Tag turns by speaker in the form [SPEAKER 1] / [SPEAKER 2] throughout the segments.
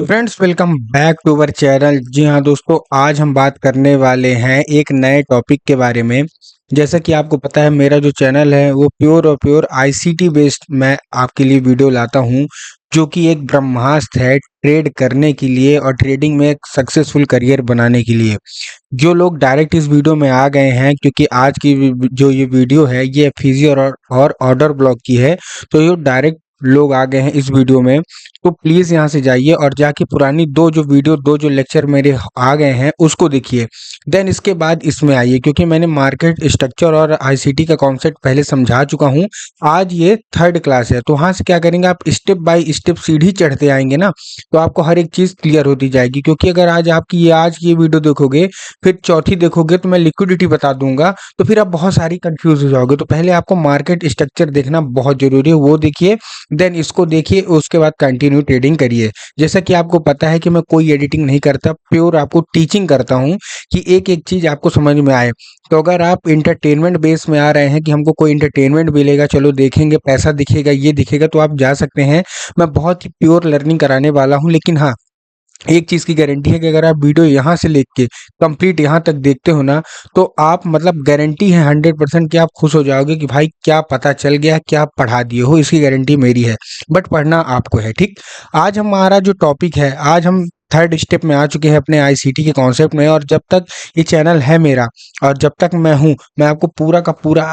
[SPEAKER 1] तो friends welcome back to our channel. जी हाँ दोस्तों, आज हम बात करने वाले हैं एक नए टॉपिक के बारे में। जैसा कि आपको पता है, मेरा जो चैनल है वो प्योर और प्योर आईसीटी बेस्ड मैं आपके लिए वीडियो लाता हूँ, जो कि एक ब्रह्मास्त्र है ट्रेड करने के लिए और ट्रेडिंग में एक सक्सेसफुल करियर बनाने के लिए। जो लोग डायरेक्ट इस वीडियो में आ गए हैं, क्योंकि आज की जो ये वीडियो है ये एफपीजी और ऑर्डर ब्लॉक की है, तो ये डायरेक्ट लोग आ गए हैं इस वीडियो में। तो प्लीज़ यहाँ से जाइए और जाके पुरानी दो जो लेक्चर मेरे आ गए हैं उसको देखिए। देन इसके बाद इसमें आइए, क्योंकि मैंने मार्केट स्ट्रक्चर और आईसीटी का कॉन्सेप्ट पहले समझा चुका हूँ। आज ये थर्ड क्लास है, तो वहाँ से क्या करेंगे आप, स्टेप बाय स्टेप सीढ़ी चढ़ते आएंगे ना, तो आपको हर एक चीज़ क्लियर होती जाएगी। क्योंकि अगर आज की ये वीडियो देखोगे, फिर चौथी देखोगे तो मैं लिक्विडिटी बता दूंगा, तो फिर आप बहुत सारी कंफ्यूज हो जाओगे। तो पहले आपको मार्केट स्ट्रक्चर देखना बहुत जरूरी है, वो देखिए, देन इसको देखिए, उसके बाद कंटिन्यू ट्रेडिंग करिए। जैसा कि आपको पता है कि मैं कोई एडिटिंग नहीं करता, प्योर आपको टीचिंग करता हूँ कि एक एक चीज आपको समझ में आए। तो अगर आप इंटरटेनमेंट बेस में आ रहे हैं कि हमको कोई इंटरटेनमेंट मिलेगा, चलो देखेंगे, पैसा दिखेगा, ये दिखेगा, तो आप जा सकते हैं। मैं बहुत ही प्योर लर्निंग कराने वाला हूँ। लेकिन हाँ, एक चीज की गारंटी है कि अगर आप वीडियो यहाँ से लेके कंप्लीट यहाँ तक देखते हो ना, तो आप मतलब गारंटी है 100% कि आप खुश हो जाओगे कि भाई क्या पता चल गया, क्या पढ़ा दिए हो, इसकी गारंटी मेरी है। बट पढ़ना आपको है, ठीक। आज हमारा जो टॉपिक है, आज हम थर्ड स्टेप में आ चुके हैं अपने आईसीटी के कॉन्सेप्ट में। और जब तक ये चैनल है मेरा और जब तक मैं हूँ, मैं आपको पूरा का पूरा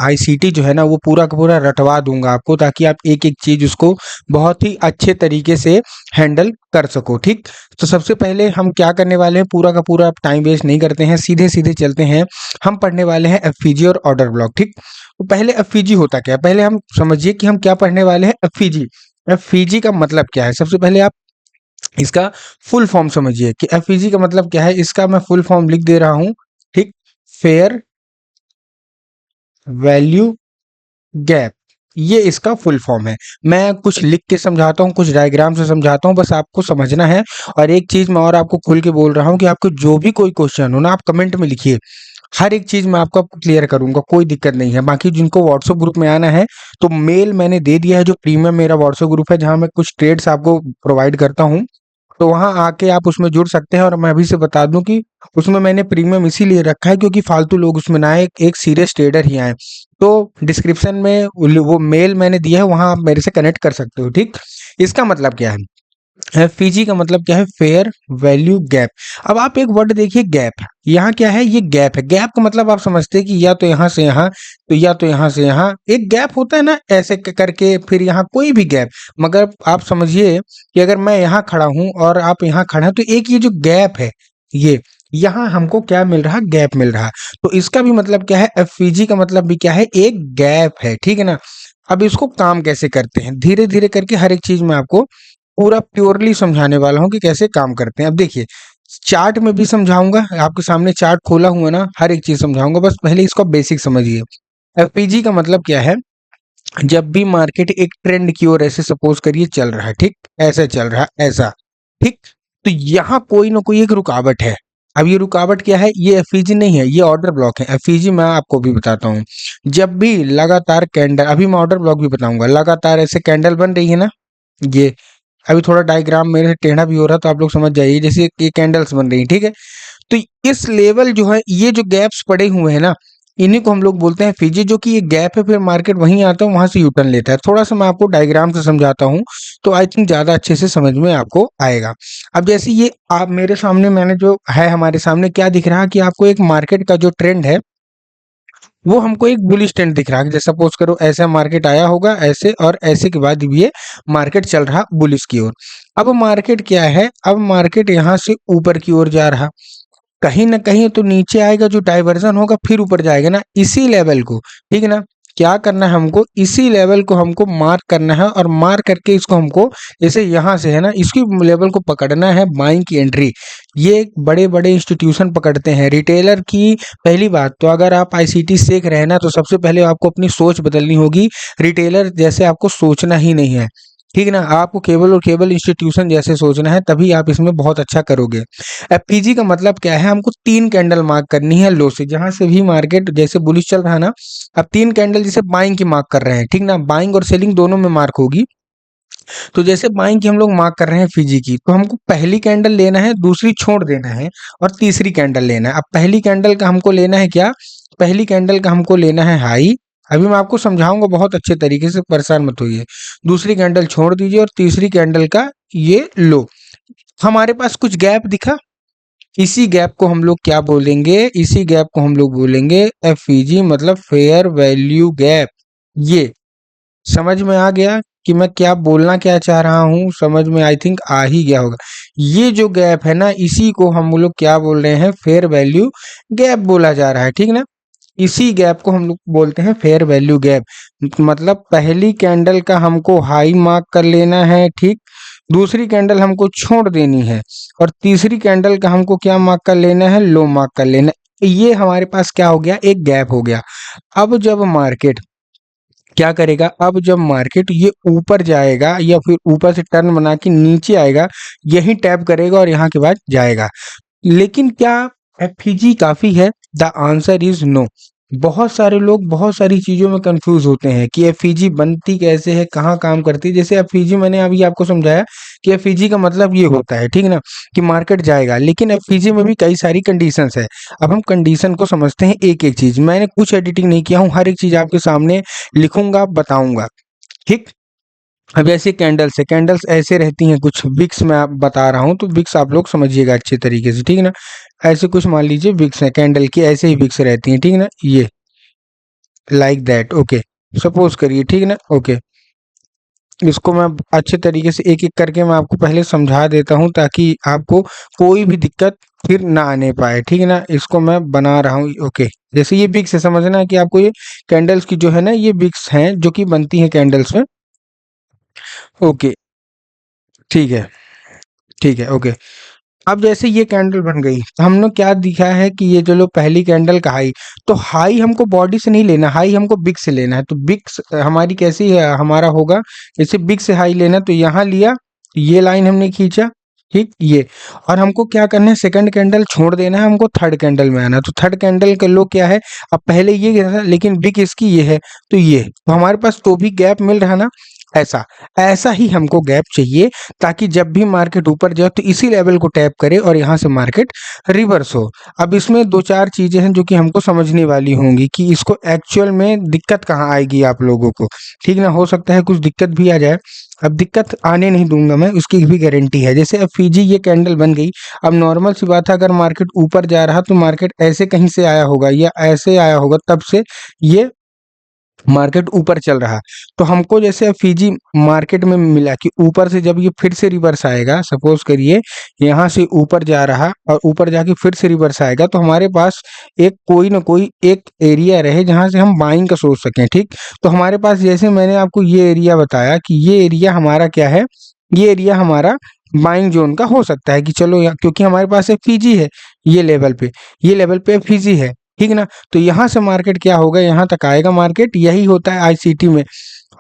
[SPEAKER 1] आईसीटी जो है ना, वो पूरा का पूरा रटवा दूंगा आपको, ताकि आप एक एक चीज उसको बहुत ही अच्छे तरीके से हैंडल कर सको, ठीक। तो सबसे पहले हम क्या करने वाले हैं, पूरा का पूरा टाइम वेस्ट नहीं करते हैं, सीधे सीधे चलते हैं। हम पढ़ने वाले हैं एफपीजी और ऑर्डर ब्लॉक, ठीक। तो पहले एफपीजी होता क्या है, पहले हम समझिए कि हम क्या पढ़ने वाले हैं। एफपीजी, एफपीजी का मतलब क्या है, सबसे पहले आप इसका फुल फॉर्म समझिए कि एफपीजी का मतलब क्या है। इसका मैं फुल फॉर्म लिख दे रहा हूं, ठीक। फेयर वैल्यू गैप, ये इसका फुल फॉर्म है। मैं कुछ लिख के समझाता हूँ, कुछ डायग्राम से समझाता हूँ, बस आपको समझना है। और एक चीज मैं और आपको खुल के बोल रहा हूँ कि आपको जो भी कोई क्वेश्चन हो ना, आप कमेंट में लिखिए, हर एक चीज मैं आपको क्लियर करूंगा, कोई दिक्कत नहीं है। बाकी जिनको व्हाट्सएप ग्रुप में आना है, तो मेल मैंने दे दिया है, जो प्रीमियम मेरा व्हाट्सएप ग्रुप है, जहां मैं कुछ ट्रेड्स आपको प्रोवाइड करता हूँ। तो वहां आके आप उसमें जुड़ सकते हैं। और मैं अभी से बता दूं कि उसमें मैंने प्रीमियम इसीलिए रखा है क्योंकि फालतू लोग उसमें ना आए, एक सीरियस ट्रेडर ही आए। तो डिस्क्रिप्शन में वो मेल मैंने दिया है, वहां आप मेरे से कनेक्ट कर सकते हो, ठीक। इसका मतलब क्या है, एफपीजी का मतलब क्या है, फेयर वैल्यू गैप। अब आप एक वर्ड देखिए, गैप, यहाँ क्या है, ये गैप है। गैप का मतलब आप समझते हैं कि या तो यहाँ से यहाँ, तो या तो यहाँ से यहाँ एक गैप होता है ना, ऐसे करके, फिर यहाँ कोई भी गैप। मगर आप समझिए कि अगर मैं यहाँ खड़ा हूँ और आप यहाँ खड़ा हैं, तो एक ये जो गैप है, ये यहाँ हमको क्या मिल रहा, गैप मिल रहा। तो इसका भी मतलब क्या है, एफपीजी का मतलब भी क्या है, एक गैप है, ठीक है ना। अब इसको काम कैसे करते हैं, धीरे धीरे करके हर एक चीज में आपको पूरा प्योरली समझाने वाला हूँ कि कैसे काम करते हैं। अब देखिए, चार्ट में भी समझाऊंगा, आपके सामने चार्ट खोला हुआ ना, हर एक चीज समझाऊंगा, बस पहले इसको बेसिक समझिए। एफपीजी का मतलब क्या है, जब भी मार्केट एक ट्रेंड की ओर ऐसे सपोज करिए चल रहा है, ठीक, ऐसे चल रहा है, ऐसा, ठीक, तो यहाँ कोई ना कोई एक रुकावट है। अब ये रुकावट क्या है, ये एफईजी नहीं है, ये ऑर्डर ब्लॉक है। एफईजी मैं आपको भी बताता हूँ, जब भी लगातार कैंडल, अभी मैं ऑर्डर ब्लॉक भी बताऊंगा, लगातार ऐसे कैंडल बन रही है ना, ये अभी थोड़ा डायग्राम मेरे से टेढ़ा भी हो रहा है, तो आप लोग समझ जाइए, जैसे ये कैंडल्स बन रही है, ठीक है। तो इस लेवल जो है, ये जो गैप्स पड़े हुए हैं ना, इन्हीं को हम लोग बोलते हैं फीजी, जो कि ये गैप है, फिर मार्केट वहीं आता है, वहां से यूटर्न लेता है। थोड़ा सा मैं आपको डायग्राम से समझाता हूँ, तो आई थिंक ज्यादा अच्छे से समझ में आपको आएगा। अब जैसे ये आप मेरे सामने, मैंने जो है हमारे सामने क्या दिख रहा है कि आपको एक मार्केट का जो ट्रेंड है, वो हमको एक बुलिश ट्रेंड दिख रहा है। जैसे सपोज करो ऐसा मार्केट आया होगा, ऐसे और ऐसे के बाद भी ये मार्केट चल रहा बुलिश की ओर। अब मार्केट क्या है, अब मार्केट यहाँ से ऊपर की ओर जा रहा, कहीं ना कहीं तो नीचे आएगा, जो डाइवर्जन होगा फिर ऊपर जाएगा ना, इसी लेवल को, ठीक है ना। क्या करना है हमको, इसी लेवल को हमको मार्क करना है, और मार्क करके इसको हमको, जैसे यहाँ से है ना, इसकी लेवल को पकड़ना है, बाइंग की एंट्री। ये बड़े बड़े इंस्टीट्यूशन पकड़ते हैं, रिटेलर की। पहली बात तो अगर आप आईसीटी सीख रहे हैं ना, तो सबसे पहले आपको अपनी सोच बदलनी होगी। रिटेलर जैसे आपको सोचना ही नहीं है, ठीक है ना। आपको केवल और केवल इंस्टीट्यूशन जैसे सोचना है, तभी आप इसमें बहुत अच्छा करोगे। एफपीजी का मतलब क्या है, हमको 3 कैंडल मार्क करनी है लो से, जहां से भी मार्केट जैसे बुलिश चल रहा है ना, अब 3 कैंडल जैसे बाइंग की मार्क कर रहे हैं, ठीक ना, बाइंग और सेलिंग दोनों में मार्क होगी। तो जैसे बाइंग की हम लोग मार्क कर रहे हैं फीजी की, तो हमको पहली कैंडल लेना है, दूसरी छोड़ देना है और तीसरी कैंडल लेना है। अब पहली कैंडल का हमको लेना है क्या? पहली कैंडल का हमको लेना है हाई। अभी मैं आपको समझाऊंगा बहुत अच्छे तरीके से, परेशान मत होइए। दूसरी कैंडल छोड़ दीजिए और तीसरी कैंडल का ये लो। हमारे पास कुछ गैप दिखा, इसी गैप को हम लोग क्या बोलेंगे? इसी गैप को हम लोग बोलेंगे एफईजी, मतलब फेयर वैल्यू गैप। ये समझ में आ गया कि मैं क्या बोलना क्या चाह रहा हूँ? समझ में आई थिंक आ ही गया होगा। ये जो गैप है ना, इसी को हम लोग क्या बोल रहे हैं? फेयर वैल्यू गैप बोला जा रहा है, ठीक ना? इसी गैप को हम लोग बोलते हैं फेयर वैल्यू गैप। मतलब पहली कैंडल का हमको हाई मार्क कर लेना है, ठीक, दूसरी कैंडल हमको छोड़ देनी है और तीसरी कैंडल का हमको क्या मार्क कर लेना है? लो मार्क कर लेना है। ये हमारे पास क्या हो गया? एक गैप हो गया। अब जब मार्केट क्या करेगा? अब जब मार्केट ये ऊपर जाएगा या फिर ऊपर से टर्न बना के नीचे आएगा, यही टैप करेगा और यहाँ के बाद जाएगा। लेकिन क्या एफईजी काफी है? The answer is no. बहुत सारे लोग बहुत सारी चीजों में कंफ्यूज होते हैं कि एफईजी बनती कैसे है, कहाँ काम करती है। जैसे एफईजी मैंने अभी आपको समझाया कि एफईजी का मतलब ये होता है, ठीक ना, कि मार्केट जाएगा। लेकिन एफईजी में भी कई सारी कंडीशंस है। अब हम कंडीशन को समझते हैं एक एक चीज। मैंने कुछ एडिटिंग नहीं किया हूँ, हर एक चीज आपके सामने लिखूंगा, बताऊंगा, ठीक। अब ऐसे कैंडल्स है, कैंडल्स ऐसे रहती हैं कुछ। विक्स मैं आप बता रहा हूँ तो विक्स आप लोग समझिएगा अच्छे तरीके से, ठीक है ना। ऐसे कुछ मान लीजिए विक्स है कैंडल की, ऐसे ही विक्स रहती हैं, ठीक है ना, ये लाइक दैट, ओके, सपोज करिए, ठीक है ना, ओके। इसको मैं अच्छे तरीके से एक एक करके मैं आपको पहले समझा देता हूँ ताकि आपको कोई भी दिक्कत फिर ना आने पाए, ठीक है ना। इसको मैं बना रहा हूँ, ओके। जैसे ये विक्स है, समझना है कि आपको ये कैंडल्स की जो है ना, ये विक्स हैं जो कि बनती हैं कैंडल्स में, ओके, ठीक है, ठीक है, ओके। अब जैसे ये कैंडल बन गई तो हमने क्या दिखा है कि ये जो लो पहली कैंडल का हाई, तो हाई हमको बॉडी से नहीं लेना, हाई हमको बिग से लेना है। तो बिग हमारी कैसी है? हमारा होगा जैसे बिग से हाई लेना, तो यहाँ लिया, ये लाइन हमने खींचा, ठीक, ये। और हमको क्या करना है? सेकंड कैंडल छोड़ देना है, हमको थर्ड कैंडल में आना है। तो थर्ड कैंडल का लो क्या है? अब पहले ये था लेकिन बिग इसकी ये है, तो ये तो हमारे पास तो भी गैप मिल रहा ना। ऐसा ऐसा ही हमको गैप चाहिए ताकि जब भी मार्केट ऊपर जाए तो इसी लेवल को टैप करे और यहाँ से मार्केट रिवर्स हो। अब इसमें दो चार चीजें हैं जो कि हमको समझने वाली होंगी कि इसको एक्चुअल में दिक्कत कहाँ आएगी आप लोगों को, ठीक ना। हो सकता है कुछ दिक्कत भी आ जाए, अब दिक्कत आने नहीं दूंगा मैं, उसकी भी गारंटी है। जैसे अब फीजी ये कैंडल बन गई, अब नॉर्मल सी बात है, अगर मार्केट ऊपर जा रहा तो मार्केट ऐसे कहीं से आया होगा या ऐसे आया होगा, तब से ये मार्केट ऊपर चल रहा। तो हमको जैसे अब फीजी मार्केट में मिला कि ऊपर से जब ये फिर से रिवर्स आएगा, सपोज करिए यहाँ से ऊपर जा रहा और ऊपर जाके फिर से रिवर्स आएगा, तो हमारे पास एक कोई ना कोई एक एरिया रहे जहां से हम बाइंग का सोच सकें, ठीक। तो हमारे पास जैसे मैंने आपको ये एरिया बताया कि ये एरिया हमारा क्या है? ये एरिया हमारा बाइंग जोन का हो सकता है कि चलो यहाँ, क्योंकि हमारे पास एक फीजी है ये लेवल पे, ये लेवल पे फीजी है, ठीक ना। तो यहाँ से मार्केट क्या होगा? यहाँ तक आएगा मार्केट, यही होता है आईसीटी में,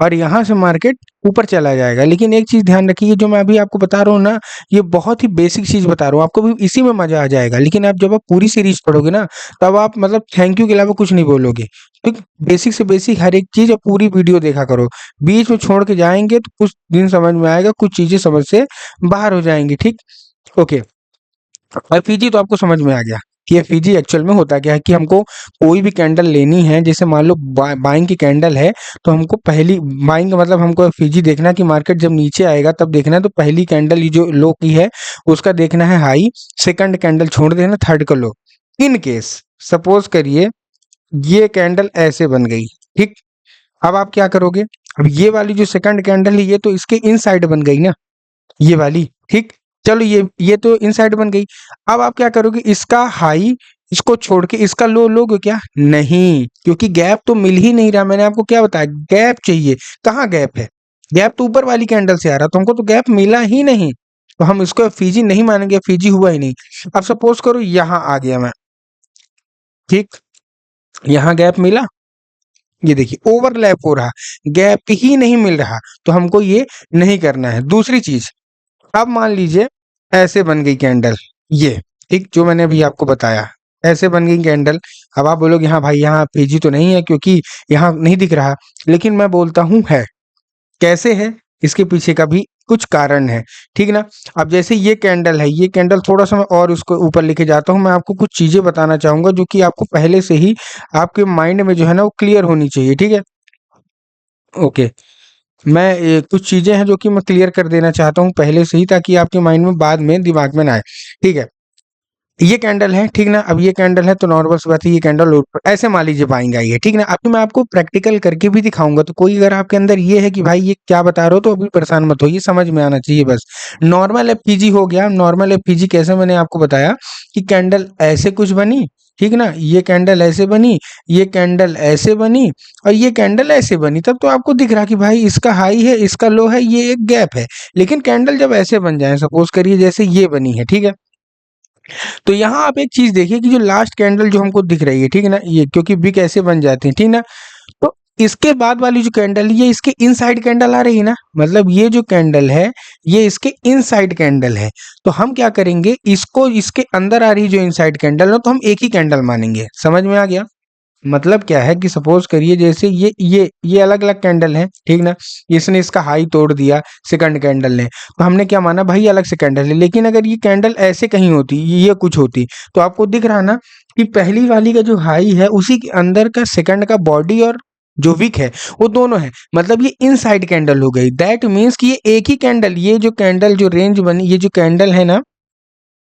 [SPEAKER 1] और यहाँ से मार्केट ऊपर चला जाएगा। लेकिन एक चीज ध्यान रखिए, ये जो मैं अभी आपको बता रहा हूँ ना, ये बहुत ही बेसिक चीज बता रहा हूँ, आपको भी इसी में मजा आ जाएगा। लेकिन आप जब आप पूरी सीरीज पढ़ोगे ना, तब आप मतलब थैंक यू के अलावा कुछ नहीं बोलोगे। तो बेसिक से बेसिक हर एक चीज और पूरी वीडियो देखा करो। बीच में छोड़ के जाएंगे तो कुछ दिन समझ में आएगा, कुछ चीजें समझ से बाहर हो जाएंगी, ठीक, ओके। और फीजी तो आपको समझ में आ गया कि ये फीजी एक्चुअल में होता क्या है कि हमको कोई भी कैंडल लेनी है। जैसे मान लो बाइंग की कैंडल है, तो हमको पहली बाइंग का मतलब हमको फीजी देखना कि मार्केट जब नीचे आएगा तब देखना है। तो पहली कैंडल ये जो लो की है उसका देखना है हाई, सेकंड कैंडल छोड़ देना, थर्ड का लो। इन केस सपोज करिए ये कैंडल ऐसे बन गई, ठीक। अब आप क्या करोगे? अब ये वाली जो सेकंड कैंडल है ये तो इसके इनसाइड बन गई ना, ये वाली, ठीक। चलो ये तो इनसाइड बन गई। अब आप क्या करोगे? इसका हाई इसको छोड़ के इसका लो लोगे क्या? नहीं, क्योंकि गैप तो मिल ही नहीं रहा। मैंने आपको क्या बताया? गैप चाहिए। कहाँ गैप है? गैप तो ऊपर वाली कैंडल से आ रहा, तो हमको तो गैप मिला ही नहीं, तो हम इसको फीजी नहीं मानेंगे, फीजी हुआ ही नहीं। अब सपोज करो यहाँ आ गया मैं, ठीक, यहाँ गैप मिला, ये देखिए ओवरलैप हो रहा, गैप ही नहीं मिल रहा, तो हमको ये नहीं करना है। दूसरी चीज, अब मान लीजिए ऐसे बन गई कैंडल, ये, ठीक, जो मैंने अभी आपको बताया, ऐसे बन गई कैंडल। अब आप बोलोगे हाँ भाई यहाँ पीजी तो नहीं है क्योंकि यहाँ नहीं दिख रहा, लेकिन मैं बोलता हूँ है। कैसे है? इसके पीछे का भी कुछ कारण है, ठीक ना। अब जैसे ये कैंडल है, ये कैंडल थोड़ा सा मैं और उसको ऊपर लेके जाता हूँ, मैं आपको कुछ चीजें बताना चाहूंगा जो कि आपको पहले से ही आपके माइंड में जो है ना वो क्लियर होनी चाहिए, ठीक है। ओके, मैं कुछ चीजें हैं जो कि मैं क्लियर कर देना चाहता हूँ पहले से ही, ताकि आपके माइंड में बाद में दिमाग में ना आए, ठीक है। ये कैंडल है, ठीक ना। अब ये कैंडल है तो नॉर्मल सी बात है, ये कैंडल ऐसे मान लीजिए बाइंग आई है, ठीक ना। अभी मैं आपको प्रैक्टिकल करके भी दिखाऊंगा, तो कोई अगर आपके अंदर ये है कि भाई ये क्या बता रहे हो, तो अभी परेशान मत होइए, समझ में आना चाहिए बस। नॉर्मल एफपीजी हो गया। नॉर्मल एफपीजी कैसे, मैंने आपको बताया कि कैंडल ऐसे कुछ बनी, ठीक ना। ये कैंडल ऐसे बनी, ये कैंडल ऐसे बनी, और ये कैंडल ऐसे बनी, तब तो आपको दिख रहा कि भाई इसका हाई है, इसका लो है, ये एक गैप है। लेकिन कैंडल जब ऐसे बन जाए, सपोज करिए जैसे ये बनी है, ठीक है। तो यहाँ आप एक चीज देखिए कि जो लास्ट कैंडल जो हमको दिख रही है, ठीक है ना, ये क्योंकि बिग ऐसे बन जाती है, ठीक ना। तो इसके बाद वाली जो कैंडल, ये इसके इनसाइड कैंडल आ रही है ना, मतलब ये जो कैंडल है ये इसके इनसाइड कैंडल है। तो हम क्या करेंगे, इसको इसके अंदर आ रही जो इनसाइड कैंडल है तो हम एक ही कैंडल मानेंगे। समझ में आ गया? मतलब क्या है कि सपोज करिए जैसे ये अलग अलग कैंडल है, ठीक ना। इसने इसका हाई तोड़ दिया सेकंड कैंडल ने, तो हमने क्या माना भाई अलग से कैंडल है। लेकिन अगर ये कैंडल ऐसे कहीं होती, ये कुछ होती, तो आपको दिख रहा ना कि पहली वाली का जो हाई है उसी के अंदर का सेकंड का बॉडी और जो विक है वो दोनों है, मतलब ये इनसाइड कैंडल हो गई। दैट मीन्स कि ये एक ही कैंडल, ये जो कैंडल जो रेंज बनी, ये जो कैंडल है ना,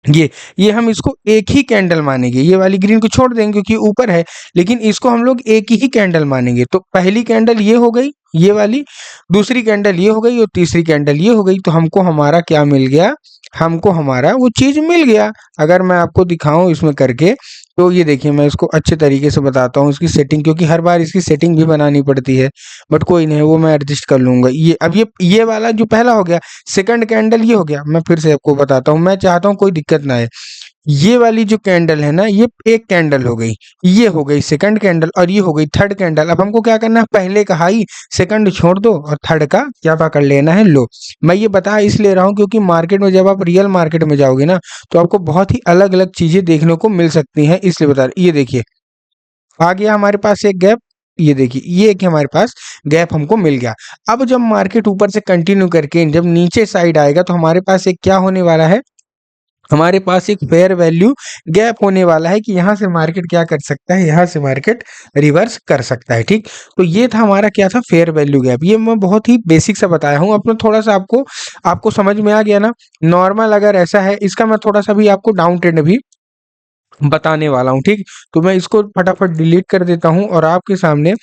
[SPEAKER 1] ये हम इसको एक ही कैंडल मानेंगे। ये वाली ग्रीन को छोड़ देंगे क्योंकि ऊपर है, लेकिन इसको हम लोग एक ही कैंडल मानेंगे। तो पहली कैंडल ये हो गई, ये वाली, दूसरी कैंडल ये हो गई, और तीसरी कैंडल ये हो गई। तो हमको हमारा क्या मिल गया, हमको हमारा वो चीज मिल गया। अगर मैं आपको दिखाऊं इसमें करके, तो ये देखिए मैं इसको अच्छे तरीके से बताता हूँ इसकी सेटिंग, क्योंकि हर बार इसकी सेटिंग भी बनानी पड़ती है, बट कोई नहीं, वो मैं एडजस्ट कर लूंगा। ये अब ये वाला जो पहला हो गया, सेकंड कैंडल ये हो गया। मैं फिर से आपको बताता हूँ, मैं चाहता हूँ कोई दिक्कत ना है। ये वाली जो कैंडल है ना, ये एक कैंडल हो गई, ये हो गई सेकंड कैंडल, और ये हो गई थर्ड कैंडल। अब हमको क्या करना है, पहले का हाई सेकंड छोड़ दो और थर्ड का क्या पकड़ लेना है, लो। मैं ये बता इसलिए रहा हूँ क्योंकि मार्केट में जब आप रियल मार्केट में जाओगे ना, तो आपको बहुत ही अलग अलग चीजें देखने को मिल सकती हैं, इसलिए बता रहे। ये देखिए आ गया हमारे पास एक गैप, ये देखिए ये एक हमारे पास गैप हमको मिल गया। अब जब मार्केट ऊपर से कंटिन्यू करके जब नीचे साइड आएगा, तो हमारे पास एक क्या होने वाला है, हमारे पास एक फेयर वैल्यू गैप होने वाला है कि यहाँ से मार्केट क्या कर सकता है, यहाँ से मार्केट रिवर्स कर सकता है, ठीक। तो ये था हमारा क्या था, फेयर वैल्यू गैप। ये मैं बहुत ही बेसिक सा बताया हूँ, अपने थोड़ा सा आपको आपको समझ में आ गया ना। नॉर्मल अगर ऐसा है, इसका मैं थोड़ा सा भी आपको डाउन ट्रेंड भी बताने वाला हूँ, ठीक। तो मैं इसको फटाफट डिलीट कर देता हूँ और आपके सामने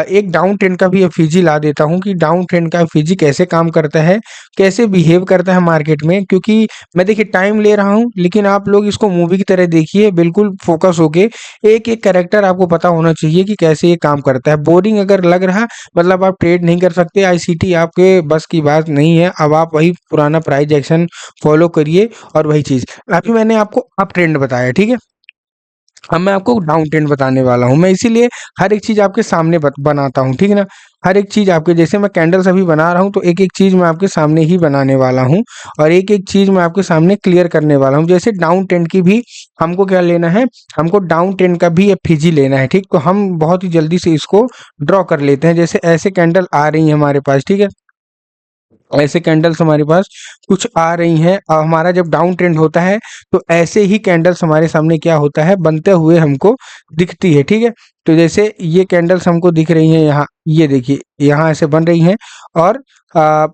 [SPEAKER 1] एक डाउन ट्रेंड का भी एफईजी ला देता हूँ कि डाउन ट्रेंड का एफईजी कैसे काम करता है, कैसे बिहेव करता है मार्केट में। क्योंकि मैं देखिए टाइम ले रहा हूँ, लेकिन आप लोग इसको मूवी की तरह देखिए, बिल्कुल फोकस होके। एक एक कैरेक्टर आपको पता होना चाहिए कि कैसे ये काम करता है। बोरिंग अगर लग रहा, मतलब आप ट्रेड नहीं कर सकते, आईसीटी आपके बस की बात नहीं है, अब आप वही पुराना प्राइस एक्शन फॉलो करिए और वही चीज। अभी मैंने आपको अप ट्रेंड बताया, ठीक है। अब मैं आपको डाउन ट्रेंड बताने वाला हूँ। मैं इसीलिए हर एक चीज आपके सामने बनाता हूँ, ठीक है ना। हर एक चीज आपके, जैसे मैं कैंडल्स अभी बना रहा हूँ, तो एक एक चीज मैं आपके सामने ही बनाने वाला हूँ, और एक एक चीज मैं आपके सामने क्लियर करने वाला हूँ। जैसे डाउन ट्रेंड की भी हमको क्या लेना है, हमको डाउन ट्रेंड का भी एफईजी लेना है, ठीक। तो हम बहुत ही जल्दी से इसको ड्रॉ कर लेते हैं। जैसे ऐसे कैंडल आ रही है हमारे पास, ठीक है, ऐसे कैंडल्स हमारे पास कुछ आ रही हैं। और हमारा जब डाउन ट्रेंड होता है, तो ऐसे ही कैंडल्स हमारे सामने क्या होता है, बनते हुए हमको दिखती है, ठीक है। तो जैसे ये कैंडल्स हमको दिख रही हैं यहाँ, ये देखिए यहाँ ऐसे बन रही हैं। और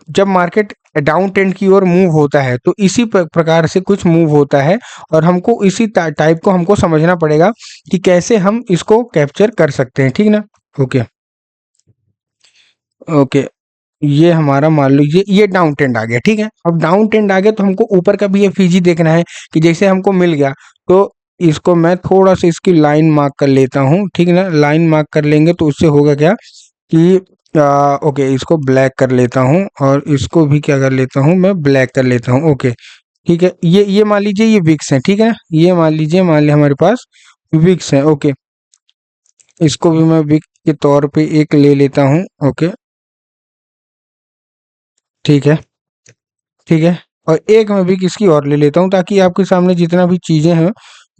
[SPEAKER 1] जब मार्केट डाउन ट्रेंड की ओर मूव होता है, तो इसी प्रकार से कुछ मूव होता है, और हमको इसी टाइप को हमको समझना पड़ेगा कि कैसे हम इसको कैप्चर कर सकते हैं, ठीक ना। ओके ओके, ये हमारा मान लीजिए ये डाउन ट्रेंड आ गया, ठीक है। अब डाउन ट्रेंड आ गया तो हमको ऊपर का भी ये फीजी देखना है कि जैसे हमको मिल गया, तो इसको मैं थोड़ा सा इसकी लाइन मार्क कर लेता हूँ, ठीक है ना। लाइन मार्क कर लेंगे तो उससे होगा क्या कि ओके, इसको ब्लैक कर लेता हूँ, और इसको भी क्या कर लेता हूँ, मैं ब्लैक कर लेता हूँ। ओके, ठीक है। ये मान लीजिए ये विक्स है, ठीक है ना। ये मान लीजिए, मान लिया हमारे पास विक्स है। ओके, इसको भी मैं विक के तौर पे एक ले लेता हूँ। ओके, ठीक है, ठीक है। और एक मैं भी किसकी और ले लेता हूँ, ताकि आपके सामने जितना भी चीजें हैं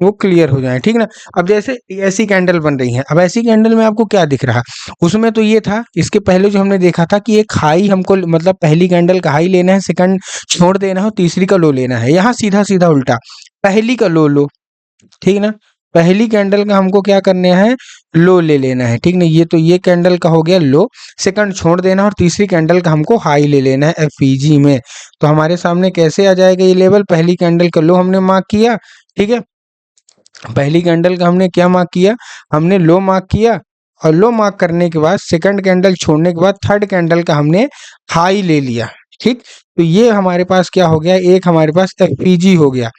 [SPEAKER 1] वो क्लियर हो जाए, ठीक ना। अब जैसे ऐसी कैंडल बन रही है, अब ऐसी कैंडल में आपको क्या दिख रहा, उसमें तो ये था, इसके पहले जो हमने देखा था कि एक हाई हमको मतलब पहली कैंडल का हाई लेना है, सेकंड छोड़ देना है और तीसरी का लो लेना है। यहाँ सीधा सीधा उल्टा, पहली का लो लो, ठीक ना। पहली कैंडल का हमको क्या करना है, लो ले लेना है, ठीक ना। ये तो ये कैंडल का हो गया लो, सेकंड छोड़ देना है और तीसरी कैंडल का हमको हाई ले लेना है एफईजी में। तो हमारे सामने कैसे आ जाएगा ये लेवल, पहली कैंडल का लो हमने मार्क किया, ठीक है। पहली कैंडल का हमने क्या मार्क किया, हमने लो मार्क किया, और लो मार्क करने के बाद सेकंड कैंडल छोड़ने के बाद थर्ड कैंडल का हमने हाई ले लिया, ठीक। तो ये हमारे पास क्या हो गया, एक हमारे पास एफपीजी हो गया,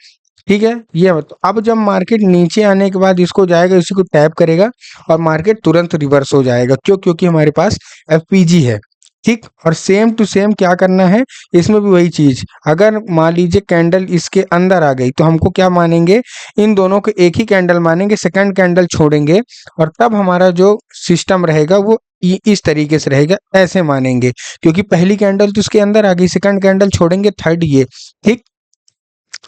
[SPEAKER 1] ठीक है। ये तो अब जब मार्केट नीचे आने के बाद इसको जाएगा, इसी को टैप करेगा और मार्केट तुरंत रिवर्स हो जाएगा, क्यों, क्योंकि हमारे पास एफपीजी है, ठीक। और सेम टू सेम क्या करना है, इसमें भी वही चीज, अगर मान लीजिए कैंडल इसके अंदर आ गई तो हमको क्या मानेंगे, इन दोनों को एक ही कैंडल मानेंगे, सेकंड कैंडल छोड़ेंगे, और तब हमारा जो सिस्टम रहेगा वो इस तरीके से रहेगा, ऐसे मानेंगे, क्योंकि पहली कैंडल तो इसके अंदर आ गई, सेकंड कैंडल छोड़ेंगे, थर्ड ये, ठीक।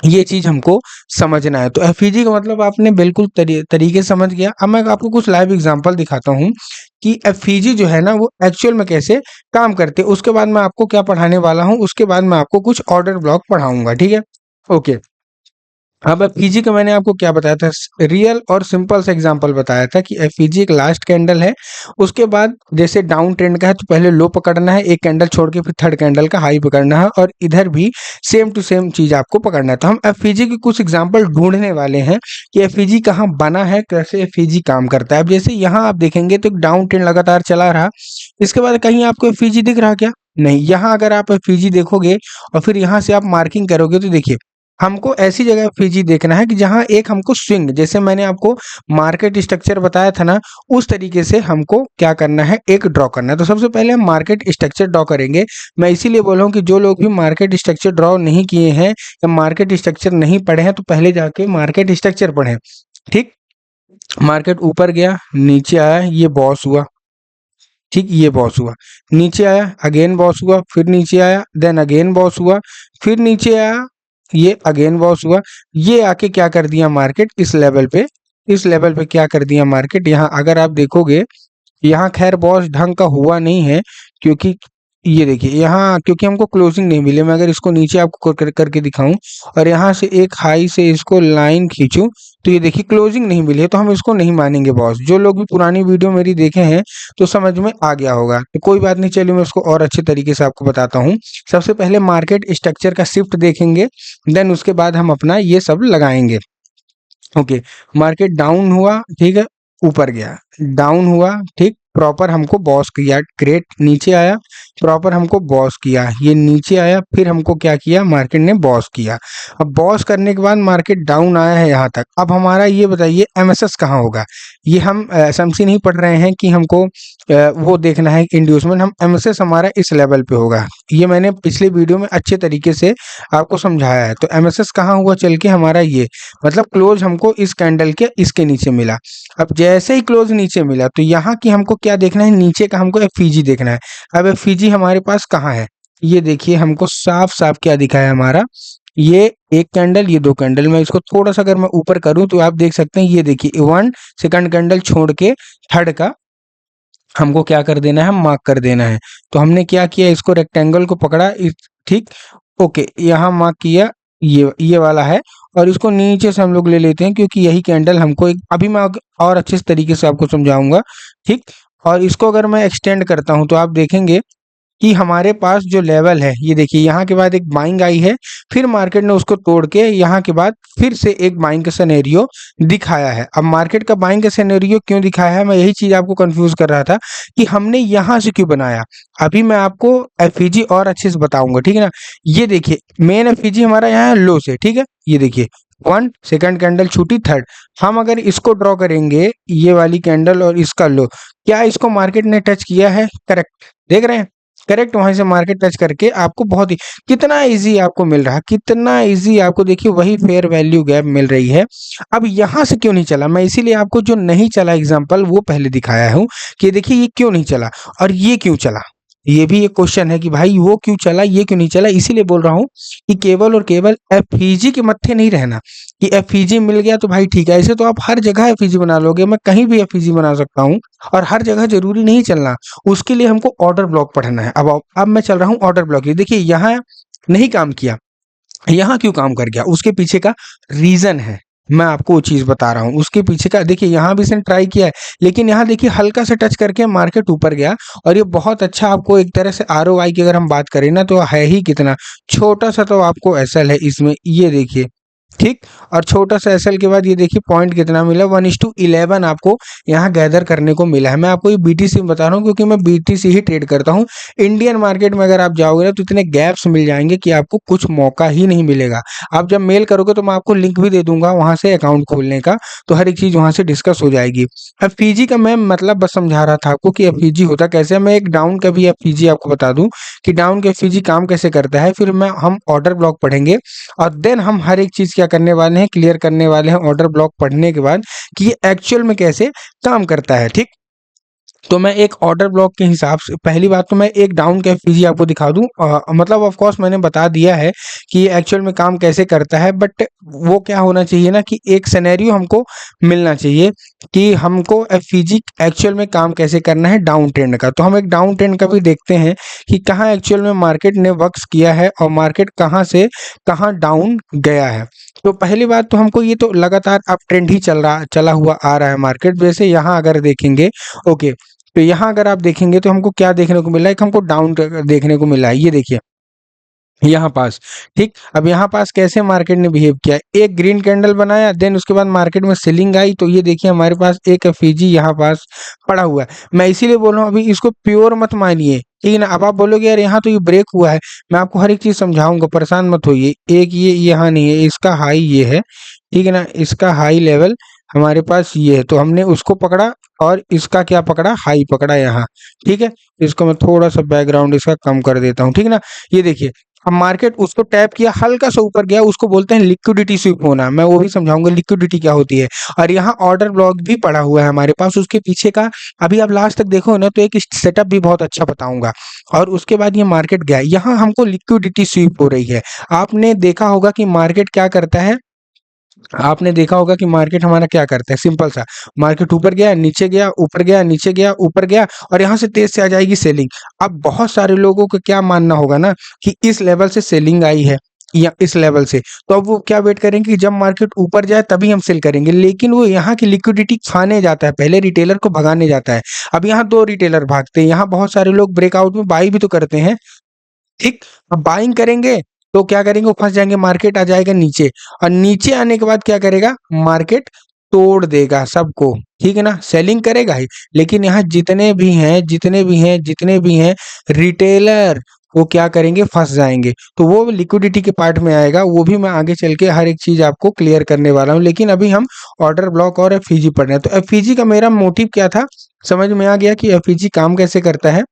[SPEAKER 1] ये चीज हमको समझना है। तो एफईजी का मतलब आपने बिल्कुल तरीके से समझ गया। अब मैं आपको कुछ लाइव एग्जांपल दिखाता हूँ कि एफईजी जो है ना वो एक्चुअल में कैसे काम करते हैं। उसके बाद मैं आपको क्या पढ़ाने वाला हूँ, उसके बाद मैं आपको कुछ ऑर्डर ब्लॉक पढ़ाऊंगा, ठीक है। ओके, अब एफईजी का मैंने आपको क्या बताया था, रियल और सिंपल सा एग्जांपल बताया था कि एफईजी एक लास्ट कैंडल है, उसके बाद जैसे डाउन ट्रेंड का है तो पहले लो पकड़ना है, एक कैंडल छोड़ के फिर थर्ड कैंडल का हाई पकड़ना है, और इधर भी सेम टू सेम चीज आपको पकड़ना है। तो हम एफईजी के कुछ एग्जांपल ढूंढने वाले हैं कि एफईजी कहाँ बना है, कैसे एफईजी काम करता है। अब जैसे यहाँ आप देखेंगे तो एक डाउन ट्रेंड लगातार चला रहा, इसके बाद कहीं आपको एफईजी दिख रहा क्या, नहीं। यहाँ अगर आप एफईजी देखोगे और फिर यहाँ से आप मार्किंग करोगे तो देखिए, हमको ऐसी जगह फीजी देखना है कि जहां एक हमको स्विंग, जैसे मैंने आपको मार्केट स्ट्रक्चर बताया था ना, उस तरीके से हमको क्या करना है, एक ड्रॉ करना है। तो सबसे पहले हम मार्केट स्ट्रक्चर ड्रॉ करेंगे। मैं इसीलिए बोल रहा हूँ कि जो लोग भी मार्केट स्ट्रक्चर ड्रॉ नहीं किए हैं या मार्केट स्ट्रक्चर नहीं पढ़े हैं तो पहले जाके मार्केट स्ट्रक्चर पढ़ें, ठीक। मार्केट ऊपर गया, नीचे आया, ये बॉस हुआ, ठीक, ये बॉस हुआ, नीचे आया, अगेन बॉस हुआ, फिर नीचे आया, देन अगेन बॉस हुआ, फिर नीचे आया, ये अगेन बॉस हुआ। ये आके क्या कर दिया मार्केट, इस लेवल पे, इस लेवल पे क्या कर दिया मार्केट। यहाँ अगर आप देखोगे, यहाँ खैर बॉस ढंग का हुआ नहीं है, क्योंकि ये देखिए यहाँ, क्योंकि हमको क्लोजिंग नहीं मिली। मैं अगर इसको नीचे आपको करके दिखाऊं और यहाँ से एक हाई से इसको लाइन खींचूं तो ये देखिए क्लोजिंग नहीं मिली है, तो हम इसको नहीं मानेंगे बॉस। जो लोग भी पुरानी वीडियो मेरी देखे हैं तो समझ में आ गया होगा, तो कोई बात नहीं, चलिए मैं इसको और अच्छे तरीके से आपको बताता हूँ। सबसे पहले मार्केट स्ट्रक्चर का शिफ्ट देखेंगे, देन उसके बाद हम अपना ये सब लगाएंगे। ओके, मार्केट डाउन हुआ, ठीक है, ऊपर गया, डाउन हुआ, ठीक, प्रॉपर हमको बॉस किया, ग्रेट, नीचे आया, प्रॉपर हमको बॉस किया, ये नीचे आया, फिर हमको क्या किया, मार्केट ने बॉस किया। अब बॉस करने के बाद मार्केट डाउन आया है यहाँ तक। अब हमारा ये बताइए एमएसएस कहाँ होगा। ये हम एसएमसी नहीं पढ़ रहे हैं कि हमको वो देखना है इंड्यूसमेंट, हम एमएसएस हमारा इस लेवल पे होगा। ये मैंने पिछले वीडियो में अच्छे तरीके से आपको समझाया है। तो एमएसएस कहाँ हुआ चल के, हमारा ये मतलब क्लोज हमको इस कैंडल के इसके नीचे मिला। अब जैसे ही क्लोज नीचे मिला तो यहाँ की हमको क्या देखना है, नीचे का हमको एफईजी देखना है। अब एफईजी हमारे पास कहाँ है, ये देखिए हमको साफ साफ क्या दिखा है हमारा, ये एक कैंडल, ये दो कैंडल। मैं इसको थोड़ा सा अगर मैं ऊपर करूं तो आप देख सकते हैं, ये देखिए वन, सेकंड कैंडल छोड़ के थर्ड का हमको क्या कर देना है, मार्क कर देना है। तो हमने क्या किया, इसको रेक्टेंगल को पकड़ा, ठीक, ओके, यहाँ मार्क किया, ये वाला है, और इसको नीचे से हम लोग ले लेते हैं क्योंकि यही कैंडल हमको एक, अभी मैं और अच्छे तरीके से आपको समझाऊंगा, ठीक। और इसको अगर मैं एक्सटेंड करता हूं तो आप देखेंगे कि हमारे पास जो लेवल है, ये देखिए यहाँ के बाद एक बाइंग आई है, फिर मार्केट ने उसको तोड़ के यहाँ के बाद फिर से एक बाइंग का सिनेरियो दिखाया है। अब मार्केट का बाइंग का सिनेरियो क्यों दिखाया है, मैं यही चीज आपको कंफ्यूज कर रहा था कि हमने यहाँ से क्यों बनाया। अभी मैं आपको एफईजी और अच्छे से बताऊंगा, ठीक है ना। ये देखिए मेन एफईजी हमारा यहाँ है लो से, ठीक है, ये देखिए वन, सेकंड कैंडल छूटी, थर्ड। हम अगर इसको ड्रॉ करेंगे, ये वाली कैंडल और इसका लो, क्या इसको मार्केट ने टच किया है, करेक्ट, देख रहे हैं, करेक्ट, वहां से मार्केट टच करके आपको बहुत ही, कितना इजी आपको मिल रहा, कितना इजी आपको, देखिए वही फेयर वैल्यू गैप मिल रही है। अब यहां से क्यों नहीं चला, मैं इसीलिए आपको जो नहीं चला एग्जांपल वो पहले दिखाया हूं कि देखिए ये क्यों नहीं चला और ये क्यों चला। ये भी एक क्वेश्चन है कि भाई वो क्यों चला, ये क्यों नहीं चला। इसीलिए बोल रहा हूँ कि केवल और केवल एफईजी के मत्थे नहीं रहना कि एफईजी मिल गया तो भाई ठीक है। ऐसे तो आप हर जगह एफईजी बना लोगे, मैं कहीं भी एफईजी बना सकता हूँ और हर जगह जरूरी नहीं चलना। उसके लिए हमको ऑर्डर ब्लॉक पढ़ना है। अब मैं चल रहा हूँ ऑर्डर ब्लॉक। ये देखिए यहाँ नहीं काम किया, यहाँ क्यों काम कर गया, उसके पीछे का रीजन है। मैं आपको वो चीज बता रहा हूँ उसके पीछे का। देखिए यहाँ भी इसने ट्राई किया है, लेकिन यहाँ देखिए हल्का से टच करके मार्केट ऊपर गया और ये बहुत अच्छा आपको एक तरह से आरओआई की अगर हम बात करें ना तो है ही कितना छोटा सा, तो आपको एसएल है इसमें, ये देखिए ठीक। और छोटा सा एसएल के बाद ये देखिए पॉइंट कितना मिला, 1:11 आपको यहाँ गैदर करने को मिला है। मैं आपको ये बीटीसी में बता रहा हूँ क्योंकि मैं बीटीसी ही ट्रेड करता हूँ। इंडियन मार्केट में अगर आप जाओगे ना तो इतने गैप्स मिल जाएंगे कि आपको कुछ मौका ही नहीं मिलेगा। आप जब मेल करोगे तो मैं आपको लिंक भी दे दूंगा वहां से अकाउंट खोलने का, तो हर एक चीज वहां से डिस्कस हो जाएगी। एफईजी का मैं मतलब बस समझा रहा था आपको कि एफईजी होता कैसे है। मैं एक डाउन का भी एफईजी आपको बता दूं कि डाउन का एफईजी काम कैसे करता है, फिर मैं हम ऑर्डर ब्लॉक पढ़ेंगे और देन हम हर एक चीज क्या करने वाले हैं, क्लियर करने वाले हैं ऑर्डर ब्लॉक पढ़ने के बाद कि ये एक्चुअल में कैसे काम करता है। ठीक, तो मैं एक ऑर्डर ब्लॉक के हिसाब से पहली बात तो मैं एक डाउन का एफईजी आपको दिखा दूं। मतलब ऑफ कोर्स मैंने बता दिया है कि ये एक्चुअल में काम कैसे करता है, बट वो क्या होना चाहिए ना कि एक सिनेरियो हमको मिलना चाहिए कि हमको एफईजी एक्चुअल में काम कैसे करना है डाउन ट्रेंड का। तो हम एक डाउन ट्रेंड का भी देखते हैं कि कहाँ एक्चुअल में मार्केट ने वर्क्स किया है और मार्केट कहाँ से कहाँ डाउन गया है। तो पहली बात तो हमको ये तो लगातार अप ट्रेंड ही चला हुआ आ रहा है मार्केट। जैसे यहाँ अगर देखेंगे, ओके, तो यहाँ अगर आप देखेंगे तो हमको क्या देखने को मिला है, एक हमको डाउन देखने को मिला है। ये देखिए यहाँ पास, ठीक। अब यहाँ पास कैसे मार्केट ने बिहेव किया, एक ग्रीन कैंडल बनाया, देन उसके बाद मार्केट में सेलिंग आई। तो ये देखिए हमारे पास एक एफईजी यहाँ पास पड़ा हुआ है। मैं इसीलिए बोल रहा हूँ अभी इसको प्योर मत मानिए, ठीक है ना। अब आप बोलोगे यार यहाँ तो ये ब्रेक हुआ है, मैं आपको हर एक चीज समझाऊंगा, परेशान मत होइए। एक ये यहाँ नहीं है, इसका हाई ये है, ठीक है ना, इसका हाई लेवल हमारे पास ये है, तो हमने उसको पकड़ा और इसका क्या पकड़ा, हाई पकड़ा यहाँ, ठीक है। इसको मैं थोड़ा सा बैकग्राउंड इसका कम कर देता हूँ, ठीक है ना। ये देखिए अब मार्केट उसको टैप किया, हल्का सा ऊपर गया, उसको बोलते हैं लिक्विडिटी स्वीप होना। मैं वो भी समझाऊंगा लिक्विडिटी क्या होती है। और यहाँ ऑर्डर ब्लॉक भी पड़ा हुआ है हमारे पास, उसके पीछे का अभी आप लास्ट तक देखो ना तो एक सेटअप भी बहुत अच्छा बताऊंगा। और उसके बाद ये मार्केट गया, यहाँ हमको लिक्विडिटी स्वीप हो रही है। आपने देखा होगा कि मार्केट क्या करता है, आपने देखा होगा कि मार्केट हमारा क्या करता है, सिंपल सा, मार्केट ऊपर गया नीचे गया, ऊपर गया नीचे गया, ऊपर गया और यहाँ से तेज से आ जाएगी सेलिंग। अब बहुत सारे लोगों को क्या मानना होगा ना कि इस लेवल से सेलिंग आई है या इस लेवल से, तो अब वो क्या वेट करेंगे कि जब मार्केट ऊपर जाए तभी हम सेल करेंगे, लेकिन वो यहाँ की लिक्विडिटी खाने जाता है, पहले रिटेलर को भगाने जाता है। अब यहाँ दो रिटेलर भागते हैं, यहाँ बहुत सारे लोग ब्रेकआउट में बाई भी तो करते हैं, ठीक। अब बाइंग करेंगे तो क्या करेंगे, वो फंस जाएंगे, मार्केट आ जाएगा नीचे और नीचे आने के बाद क्या करेगा, मार्केट तोड़ देगा सबको, ठीक है ना, सेलिंग करेगा ही। लेकिन यहाँ जितने भी हैं रिटेलर, वो क्या करेंगे, फंस जाएंगे। तो वो लिक्विडिटी के पार्ट में आएगा, वो भी मैं आगे चल के हर एक चीज आपको क्लियर करने वाला हूँ। लेकिन अभी हम ऑर्डर ब्लॉक और एफईजी पढ़ रहे हैं। तो एफईजी का मेरा मोटिव क्या था, समझ में आ गया कि एफईजी काम कैसे करता है।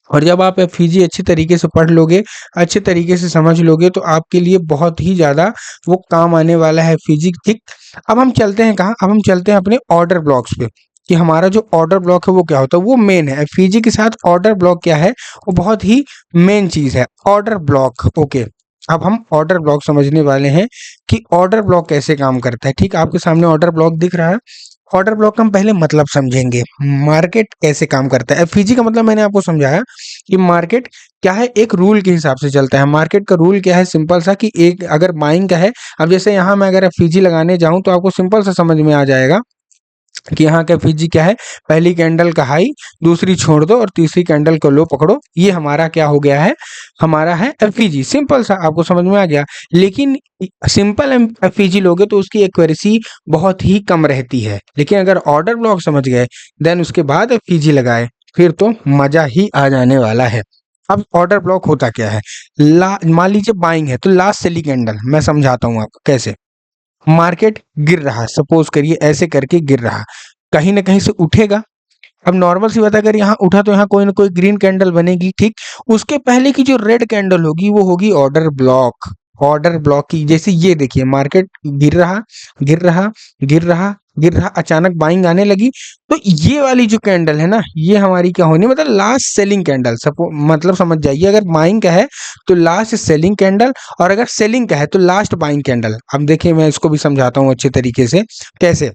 [SPEAKER 1] और जब आप एफईजी अच्छी तरीके से पढ़ लोगे, अच्छे तरीके से समझ लोगे, तो आपके लिए बहुत ही ज़्यादा वो काम आने वाला है एफईजी, ठीक। अब हम चलते हैं कहाँ, अब हम चलते हैं अपने ऑर्डर ब्लॉक्स पे कि हमारा जो ऑर्डर ब्लॉक है वो क्या होता है, वो मेन है। एफईजी के साथ ऑर्डर ब्लॉक क्या है, वो बहुत ही मेन चीज़ है, ऑर्डर ब्लॉक, ओके। अब हम ऑर्डर ब्लॉक समझने वाले हैं कि ऑर्डर ब्लॉक कैसे काम करता है, ठीक। आपके सामने ऑर्डर ब्लॉक दिख रहा है। ऑर्डर ब्लॉक का हम पहले मतलब समझेंगे, मार्केट कैसे काम करता है। एफईजी का मतलब मैंने आपको समझाया कि मार्केट क्या है, एक रूल के हिसाब से चलता है। मार्केट का रूल क्या है, सिंपल सा कि एक अगर बाइंग का है, अब जैसे यहाँ मैं अगर एफईजी लगाने जाऊं तो आपको सिंपल सा समझ में आ जाएगा कि यहाँ का एफईजी क्या है, पहली कैंडल का हाई, दूसरी छोड़ दो और तीसरी कैंडल को लो पकड़ो, ये हमारा क्या हो गया है, हमारा है एफईजी। सिंपल सा आपको समझ में आ गया। लेकिन सिंपल एफईजी लोगे तो उसकी एक्यूरेसी बहुत ही कम रहती है, लेकिन अगर ऑर्डर ब्लॉक समझ गए देन उसके बाद एफईजी लगाए, फिर तो मजा ही आ जाने वाला है। अब ऑर्डर ब्लॉक होता क्या है, मान लीजिए बाइंग है तो लास्ट सेलिंग कैंडल, मैं समझाता हूँ आपको कैसे। मार्केट गिर रहा, सपोज करिए ऐसे करके गिर रहा, कहीं ना कहीं से उठेगा। अब नॉर्मल सी बात है, अगर यहाँ उठा तो यहाँ कोई ना कोई ग्रीन कैंडल बनेगी, ठीक। उसके पहले की जो रेड कैंडल होगी वो होगी ऑर्डर ब्लॉक। ऑर्डर ब्लॉक की जैसे ये देखिए, मार्केट गिर रहा गिर रहा गिर रहा, गिर रहा, अचानक बाइंग आने लगी, तो ये वाली जो कैंडल है ना, ये हमारी क्या होनी, मतलब लास्ट सेलिंग कैंडल। मतलब समझ जाइए, अगर बाइंग का है तो लास्ट सेलिंग कैंडल, और अगर सेलिंग का है तो लास्ट बाइंग कैंडल। अब देखिए मैं इसको भी समझाता हूँ अच्छे तरीके से कैसे।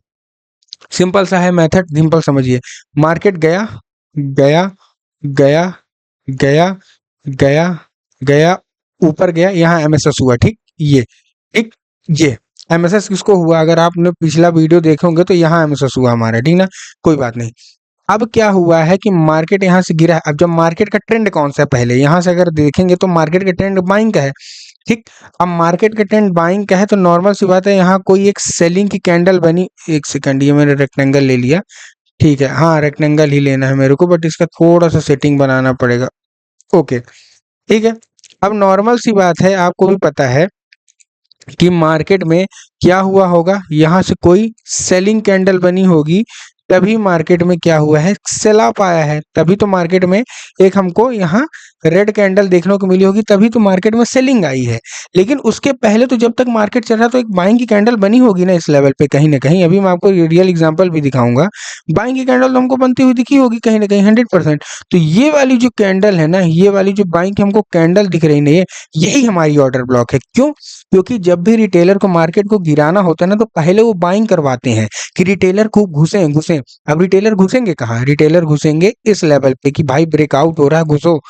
[SPEAKER 1] सिंपल सा है मेथड, सिंपल समझिए। मार्केट गया गया गया गया गया गया, ऊपर गया, यहाँ एमएसएस हुआ, ठीक, ये, ठीक, ये एमएसएस किसको हुआ, अगर आपने पिछला वीडियो देखे होंगे तो यहाँ एमएसएस हुआ हमारा, ठीक ना, कोई बात नहीं। अब क्या हुआ है कि मार्केट यहाँ से गिरा है। अब जब मार्केट का ट्रेंड कौन सा है, पहले यहाँ से अगर देखेंगे तो मार्केट का ट्रेंड बाइंग का है, ठीक। अब मार्केट का ट्रेंड बाइंग का है तो नॉर्मल सी बात है, यहाँ कोई एक सेलिंग की कैंडल बनी। एक सेकंड, ये मैंने रेक्टेंगल ले लिया, ठीक है, हाँ रेक्टेंगल ही लेना है मेरे को, बट इसका थोड़ा सा सेटिंग बनाना पड़ेगा। ओके, ठीक है। अब नॉर्मल सी बात है, आपको भी पता है कि मार्केट में क्या हुआ होगा, यहाँ से कोई सेलिंग कैंडल बनी होगी, तभी मार्केट में क्या हुआ है, सेल ऑफ आया है, तभी तो मार्केट में एक हमको यहाँ रेड कैंडल देखने को मिली होगी, तभी तो मार्केट में सेलिंग आई है। लेकिन उसके पहले तो जब तक मार्केट चल रहा तो एक बाइंग की कैंडल बनी होगी ना इस लेवल पे, कहीं ना कहीं। अभी मैं आपको रियल एग्जांपल भी दिखाऊंगा, बाइंग की कैंडल तो हमको बनती हुई दिखी होगी कहीं ना कहीं 100%। तो ये वाली जो कैंडल है ना, ये वाली जो बाइंग की हमको कैंडल दिख रही नहीं है, यही हमारी ऑर्डर ब्लॉक है। क्यों? क्योंकि जब भी रिटेलर को मार्केट को गिराना होता है ना, तो पहले वो बाइंग करवाते हैं कि रिटेलर खूब घुसे घुसे। अब रिटेलर घुसेंगे कहाँ, रिटेलर घुसेंगे इस लेवल पे कि भाई ब्रेकआउट हो रहा है, घुसो,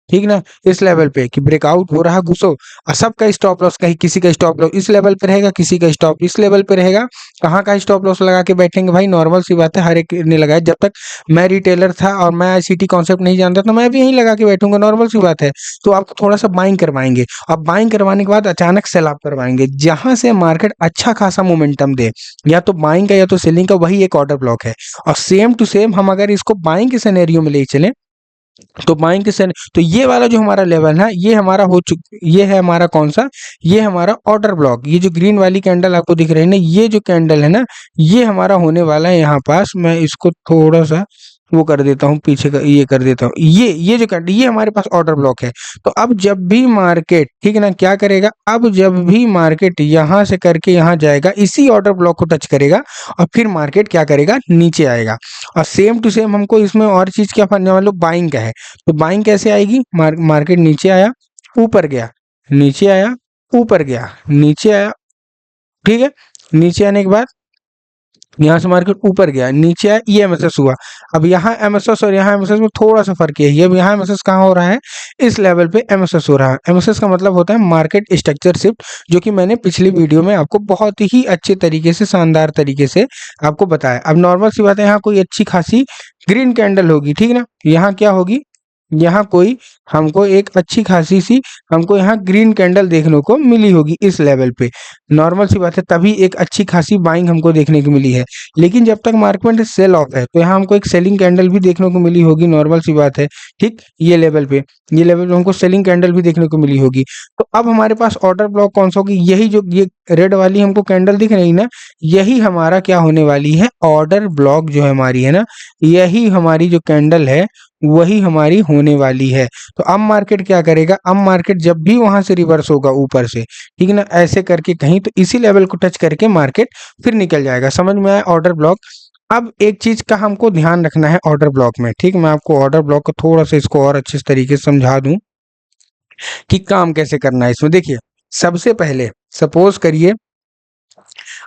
[SPEAKER 1] ठीक ना, इस लेवल पे कि ब्रेकआउट हो रहा है, घुसो। और सबका स्टॉप लॉस, कहीं किसी का स्टॉप लॉस इस लेवल पे रहेगा, किसी का स्टॉप इस लेवल पे रहेगा। कहाँ का स्टॉप लॉस लगा के बैठेंगे भाई, नॉर्मल सी बात है, हर एक ने लगाया। जब तक मैं रिटेलर था और मैं आईसीटी कॉन्सेप्ट नहीं जानता तो मैं भी यहीं लगा के बैठूंगा, नॉर्मल सी बात है। तो आपको थोड़ा सा बाइंग करवाएंगे, अब बाइंग करवाने के बाद अचानक सेल ऑफ करवाएंगे, जहां से मार्केट अच्छा खासा मोमेंटम दे, या तो बाइंग का या तो सेलिंग का, वही एक ऑर्डर ब्लॉक है। और सेम टू सेम हम अगर इसको बाइंग के सिनेरियो में ले चलें, तो बाइंग के सेन तो ये वाला जो हमारा लेवल है, ये हमारा हो चुका, ये है हमारा कौन सा, ये हमारा ऑर्डर ब्लॉक। ये जो ग्रीन वाली कैंडल आपको दिख रही है ना, ये जो कैंडल है ना, ये हमारा होने वाला है यहाँ पास। मैं इसको थोड़ा सा वो कर देता हूँ, पीछे का ये कर देता हूँ, ये जो कैंडल, ये हमारे पास ऑर्डर ब्लॉक है। तो अब जब भी मार्केट, ठीक है ना, क्या करेगा, अब जब भी मार्केट यहाँ से करके यहाँ जाएगा, इसी ऑर्डर ब्लॉक को टच करेगा, और फिर मार्केट क्या करेगा, नीचे आएगा। और सेम टू सेम हमको इसमें और चीज क्या, मान लो बाइंग का है, तो बाइंग कैसे आएगी, मार्केट नीचे आया, ऊपर गया, नीचे आया, ऊपर गया, नीचे आया, ठीक है। नीचे आने के बाद यहाँ से मार्केट ऊपर गया, नीचे आया, ये एमएसएस हुआ। अब यहाँ एमएसएस और यहाँ एमएसएस में थोड़ा सा फर्क है, अब यहाँ एमएसएस कहाँ हो रहा है, इस लेवल पे एमएसएस हो रहा है। एमएसएस का मतलब होता है मार्केट स्ट्रक्चर शिफ्ट, जो कि मैंने पिछली वीडियो में आपको बहुत ही अच्छे तरीके से, शानदार तरीके से आपको बताया। अब नॉर्मल सी बात है, यहाँ कोई अच्छी खासी ग्रीन कैंडल होगी, ठीक ना, यहाँ क्या होगी, यहाँ कोई हमको एक अच्छी खासी सी, हमको यहाँ ग्रीन कैंडल देखने को मिली होगी इस लेवल पे, नॉर्मल सी बात है, तभी एक अच्छी खासी बाइंग हमको देखने को मिली है। लेकिन जब तक मार्केट सेल ऑफ है, तो यहाँ हमको एक सेलिंग कैंडल भी देखने को मिली होगी, नॉर्मल सी बात है, ठीक, ये लेवल पे, ये लेवल पे हमको सेलिंग कैंडल भी देखने को मिली होगी। तो अब हमारे पास ऑर्डर ब्लॉक कौन सा होगी, यही जो ये रेड वाली हमको कैंडल दिख रही ना, यही हमारा क्या होने वाली है, ऑर्डर ब्लॉक जो है हमारी है ना, यही हमारी जो कैंडल है वही हमारी होने वाली है। तो अब मार्केट क्या करेगा, अब मार्केट जब भी वहां से रिवर्स होगा ऊपर से, ठीक है ना, ऐसे करके कहीं, तो इसी लेवल को टच करके मार्केट फिर निकल जाएगा। समझ में आया ऑर्डर ब्लॉक। अब एक चीज का हमको ध्यान रखना है ऑर्डर ब्लॉक में, ठीक, मैं आपको ऑर्डर ब्लॉक को थोड़ा सा इसको और अच्छे तरीके से समझा दूं कि काम कैसे करना है इसमें। देखिए, सबसे पहले सपोज करिए,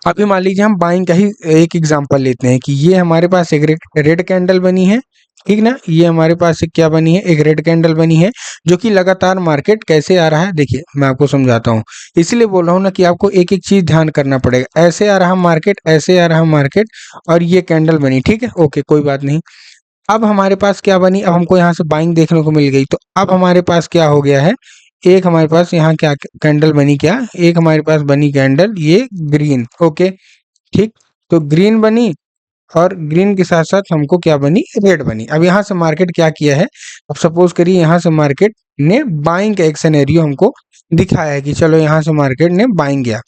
[SPEAKER 1] अभी मान लीजिए हम बाइंग का ही एक एग्जांपल लेते हैं कि ये हमारे पास एक रेड कैंडल बनी है, ठीक ना, ये हमारे पास एक क्या बनी है, एक रेड कैंडल बनी है, जो कि लगातार मार्केट कैसे आ रहा है, देखिए मैं आपको समझाता हूँ। इसलिए बोल रहा हूँ ना कि आपको एक एक चीज ध्यान करना पड़ेगा। ऐसे आ रहा मार्केट, ऐसे आ रहा मार्केट, और ये कैंडल बनी, ठीक है, ओके, कोई बात नहीं। अब हमारे पास क्या बनी, अब हमको यहाँ से बाइंग देखने को मिल गई, तो अब हमारे पास क्या हो गया है, एक हमारे पास यहाँ क्या कैंडल बनी, क्या एक हमारे पास बनी कैंडल, ये ग्रीन, ओके, ठीक। तो ग्रीन बनी, और ग्रीन के साथ साथ हमको क्या बनी, रेड बनी। अब यहाँ से मार्केट क्या किया है, अब सपोज करिए यहाँ से मार्केट ने बाइंग का एक सिनेरियो हमको दिखाया है कि चलो यहाँ से मार्केट ने बाइंग किया।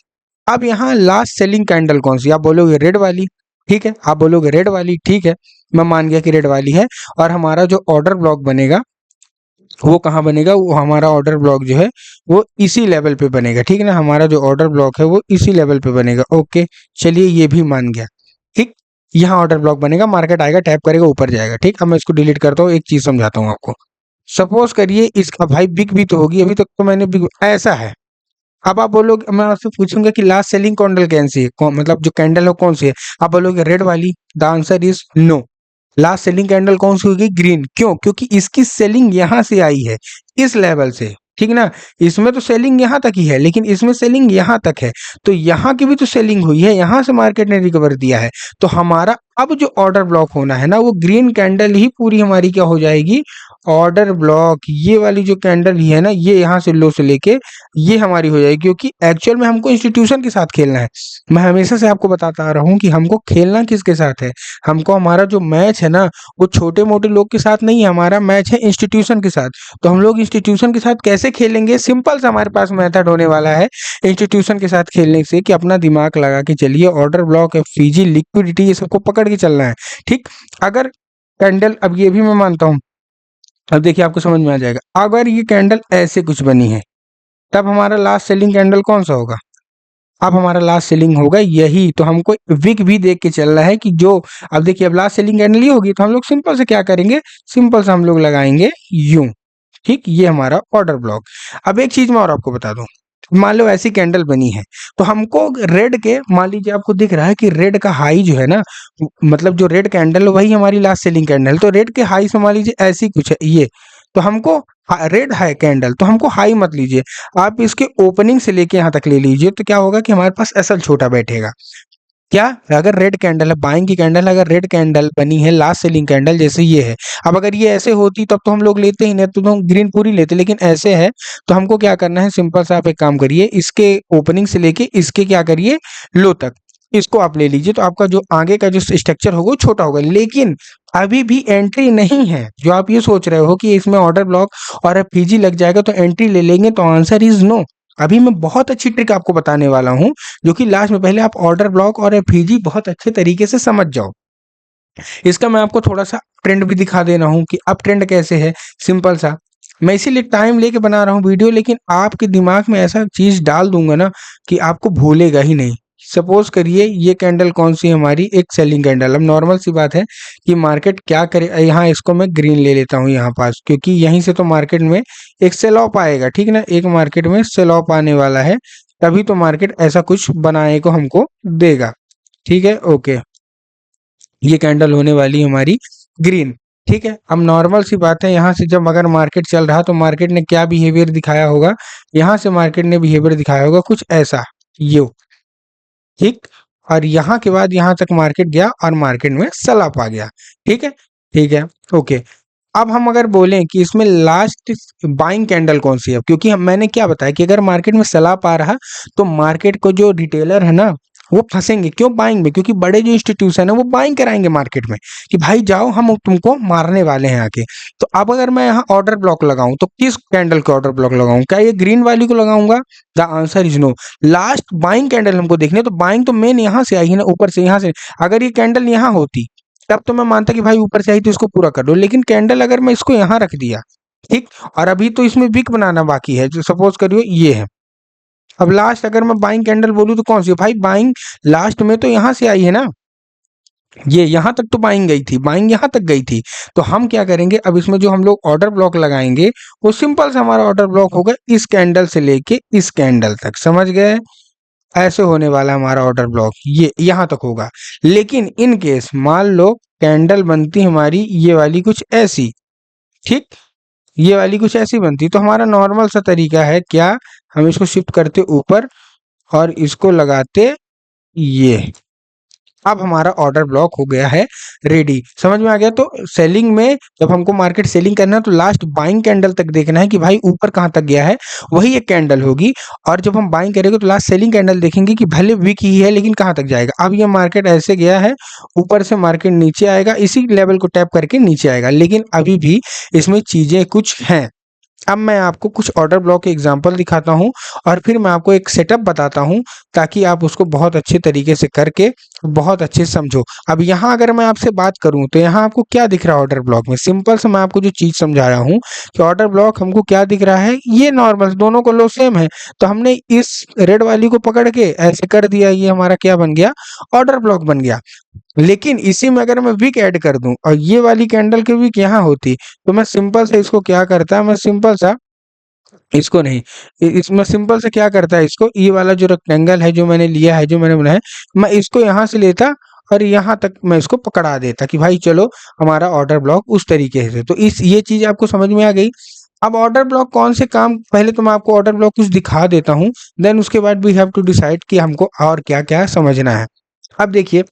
[SPEAKER 1] अब यहाँ लास्ट सेलिंग कैंडल कौन सी, आप बोलोगे रेड वाली, ठीक है, आप बोलोगे रेड वाली, ठीक है, मैं मान गया कि रेड वाली है। और हमारा जो ऑर्डर ब्लॉक बनेगा वो कहाँ बनेगा, वो हमारा ऑर्डर ब्लॉक जो है वो इसी लेवल पे बनेगा, ठीक है ना, हमारा जो ऑर्डर ब्लॉक है वो इसी लेवल पे बनेगा। ओके, चलिए ये भी मान गया, ठीक। यहाँ ऑर्डर ब्लॉक बनेगा, मार्केट आएगा, टैप करेगा, ऊपर जाएगा। ठीक, अब मैं इसको डिलीट करता हूँ, एक चीज समझाता हूँ आपको। सपोज करिए इसका भाई बिक भी तो होगी, अभी तक तो मैंने बिक ऐसा है। अब आप बोलोगे, मैं आपसे पूछूंगा कि लास्ट सेलिंग कैंडल कौन सी है, मतलब जो कैंडल है कौन सी है, आप बोलोगे रेड वाली। The answer is no. Last selling candle कौन सी होगी, ग्रीन। क्यों? क्योंकि इसकी सेलिंग यहां से आई है, इस लेवल से। ठीक ना, इसमें तो सेलिंग यहां तक ही है, लेकिन इसमें सेलिंग यहां तक है, तो यहां की भी तो सेलिंग हुई है, यहां से मार्केट ने रिकवर दिया है। तो हमारा अब जो ऑर्डर ब्लॉक होना है ना, वो ग्रीन कैंडल ही पूरी हमारी क्या हो जाएगी, ऑर्डर ब्लॉक। ये वाली जो कैंडल ही है ना, ये यहाँ से लो से लेके ये हमारी हो जाएगी, क्योंकि एक्चुअल में हमको इंस्टीट्यूशन के साथ खेलना है। मैं हमेशा से आपको बताता आ रहा हूँ कि हमको खेलना किसके साथ है, हमको हमारा जो मैच है ना, वो छोटे मोटे लोग के साथ नहीं है, हमारा मैच है इंस्टीट्यूशन के साथ। तो हम लोग इंस्टीट्यूशन के साथ कैसे खेलेंगे, सिंपल सा हमारे पास मेथड होने वाला है इंस्टीट्यूशन के साथ खेलने से, कि अपना दिमाग लगा के चलिए, ऑर्डर ब्लॉक, एफईजी, लिक्विडिटी, ये सबको पकड़ के चलना है। ठीक, अगर कैंडल, अब ये भी मैं मानता हूँ, अब देखिए आपको समझ में आ जाएगा, अगर ये कैंडल ऐसे कुछ बनी है, तब हमारा लास्ट सेलिंग कैंडल कौन सा होगा, अब हमारा लास्ट सेलिंग होगा यही। तो हमको विक भी देख के चलना है कि जो, अब देखिए अब लास्ट सेलिंग कैंडल ही होगी, तो हम लोग सिंपल से क्या करेंगे, सिंपल से हम लोग लगाएंगे यूं। ठीक, ये हमारा ऑर्डर ब्लॉक। अब एक चीज मैं और आपको बता दूं, मान लो ऐसी कैंडल बनी है, तो हमको रेड के, मान लीजिए आपको दिख रहा है कि रेड का हाई जो है ना, मतलब जो रेड कैंडल वही हमारी लास्ट सेलिंग कैंडल, तो रेड के हाई से मान लीजिए ऐसी कुछ है ये, तो हमको रेड है कैंडल, तो हमको हाई मत लीजिए, आप इसके ओपनिंग से लेके यहाँ तक ले लीजिए, तो क्या होगा कि हमारे पास एसएल छोटा बैठेगा। क्या, अगर रेड कैंडल है, बाइंग की कैंडल, अगर रेड कैंडल बनी है, लास्ट सेलिंग कैंडल जैसे ये है, अब अगर ये ऐसे होती तब तो हम लोग लेते ही नहीं, तो हम ग्रीन पूरी लेते, लेकिन ऐसे है, तो हमको क्या करना है, सिंपल सा आप एक काम करिए, इसके ओपनिंग से लेके इसके क्या करिए, लो तक, इसको आप ले लीजिए, तो आपका जो आगे का जो स्ट्रक्चर होगा वो छोटा होगा। लेकिन अभी भी एंट्री नहीं है, जो आप ये सोच रहे हो कि इसमें ऑर्डर ब्लॉक और एफईजी लग जाएगा तो एंट्री ले लेंगे, तो आंसर इज नो। अभी मैं बहुत अच्छी ट्रिक आपको बताने वाला हूं, जो कि लास्ट में, पहले आप ऑर्डर ब्लॉक और एफईजी बहुत अच्छे तरीके से समझ जाओ। इसका मैं आपको थोड़ा सा ट्रेंड भी दिखा दे रहा हूँ कि अब ट्रेंड कैसे है, सिंपल सा। मैं इसीलिए टाइम लेके बना रहा हूँ वीडियो, लेकिन आपके दिमाग में ऐसा चीज डाल दूंगा ना कि आपको भूलेगा ही नहीं। सपोज करिए ये कैंडल कौन सी है, हमारी एक सेलिंग कैंडल। अब नॉर्मल सी बात है कि मार्केट क्या करे, यहाँ इसको मैं ग्रीन ले लेता हूँ यहाँ पास, क्योंकि यहीं से तो मार्केट में एक सेल ऑफ आएगा। ठीक ना, एक मार्केट में सेल ऑफ आने वाला है, तभी तो मार्केट ऐसा कुछ बनाने को हमको देगा। ठीक है, ओके, ये कैंडल होने वाली है हमारी ग्रीन। ठीक है, अब नॉर्मल सी बात है, यहाँ से जब अगर मार्केट चल रहा तो मार्केट ने क्या बिहेवियर दिखाया होगा, यहाँ से मार्केट ने बिहेवियर दिखाया होगा कुछ ऐसा, ये। ठीक, और यहाँ के बाद यहाँ तक मार्केट गया और मार्केट में सेल ऑफ आ गया। ठीक है, ठीक है, ओके। अब हम अगर बोलें कि इसमें लास्ट बाइंग कैंडल कौन सी है, क्योंकि मैंने क्या बताया कि अगर मार्केट में सेल ऑफ आ रहा तो मार्केट को जो रिटेलर है ना, वो फंसेंगे। क्यों बाइंग में? क्योंकि बड़े जो इंस्टीट्यूशन है वो बाइंग कराएंगे मार्केट में कि भाई जाओ, हम तुमको मारने वाले हैं आके। तो अब अगर मैं यहाँ ऑर्डर ब्लॉक लगाऊं तो किस कैंडल के ऑर्डर ब्लॉक लगाऊं? क्या ये ग्रीन वाली को लगाऊंगा? The answer is no. Last buying candle हमको देखने है, तो बाइंग तो मेन यहाँ से आई है ना, ऊपर से, यहाँ से। अगर ये कैंडल यहाँ होती तब तो मैं मानता कि भाई ऊपर से आई तो इसको पूरा कर दो, लेकिन कैंडल अगर मैं इसको यहाँ रख दिया, ठीक, और अभी तो इसमें विक बनाना बाकी है, जो सपोज करियो ये है। अब लास्ट अगर मैं बाइंग कैंडल बोलूं तो कौन सी? भाई बाइंग लास्ट में तो यहाँ से आई है ना, ये यहाँ तक तो बाइंग गई थी, बाइंग यहाँ तक गई थी। तो हम क्या करेंगे, अब इसमें जो हम लोग ऑर्डर ब्लॉक लगाएंगे, वो सिंपल से हमारा ऑर्डर ब्लॉक होगा इस कैंडल से लेके इस कैंडल तक, समझ गए? ऐसे होने वाला हमारा ऑर्डर ब्लॉक, ये यहाँ तक होगा। लेकिन इन केस मान लो कैंडल बनती हमारी ये वाली कुछ ऐसी, ठीक, ये वाली कुछ ऐसी बनती, तो हमारा नॉर्मल सा तरीका है क्या, हम इसको शिफ्ट करते ऊपर और इसको लगाते ये। अब हमारा ऑर्डर ब्लॉक हो गया है रेडी, समझ में आ गया? तो सेलिंग में जब हमको मार्केट सेलिंग करना है तो लास्ट बाइंग कैंडल तक देखना है कि भाई ऊपर कहाँ तक गया है, वही एक कैंडल होगी। और जब हम बाइंग करेंगे तो लास्ट सेलिंग कैंडल देखेंगे कि भले वीक ही है लेकिन कहाँ तक जाएगा। अब ये मार्केट ऐसे गया है, ऊपर से मार्केट नीचे आएगा, इसी लेवल को टैप करके नीचे आएगा, लेकिन अभी भी इसमें चीजें कुछ हैं। अब मैं आपको कुछ ऑर्डर ब्लॉक के एग्जांपल दिखाता हूं और फिर मैं आपको एक सेटअप बताता हूं, ताकि आप उसको बहुत अच्छे तरीके से करके बहुत अच्छे से समझो। अब यहाँ अगर मैं आपसे बात करूँ तो यहाँ आपको क्या दिख रहा है ऑर्डर ब्लॉक में? सिंपल से मैं आपको जो चीज़ समझा रहा हूँ कि ऑर्डर ब्लॉक हमको क्या दिख रहा है, ये नॉर्मल दोनों को लो सेम है। तो हमने इस रेड वाली को पकड़ के ऐसे कर दिया, ये हमारा क्या बन गया? ऑर्डर ब्लॉक बन गया। लेकिन इसी में अगर मैं विक ऐड कर दूं और ये वाली कैंडल की विक यहाँ होती, तो मैं सिंपल से इसको क्या करता, मैं सिंपल सा इसको नहीं, इसमें सिंपल से क्या करता है, इसको ये वाला जो रेक्टेंगल है जो मैंने लिया है, जो मैंने बनाया, मैं इसको यहाँ से लेता और यहाँ तक मैं इसको पकड़ा देता कि भाई चलो हमारा ऑर्डर ब्लॉक उस तरीके से। तो इस ये चीज आपको समझ में आ गई। अब ऑर्डर ब्लॉक कौन से काम, पहले तो मैं आपको ऑर्डर ब्लॉक कुछ दिखा देता हूँ, देन उसके बाद वी हैव टू डिसाइड कि हमको और क्या क्या समझना है। अब देखिए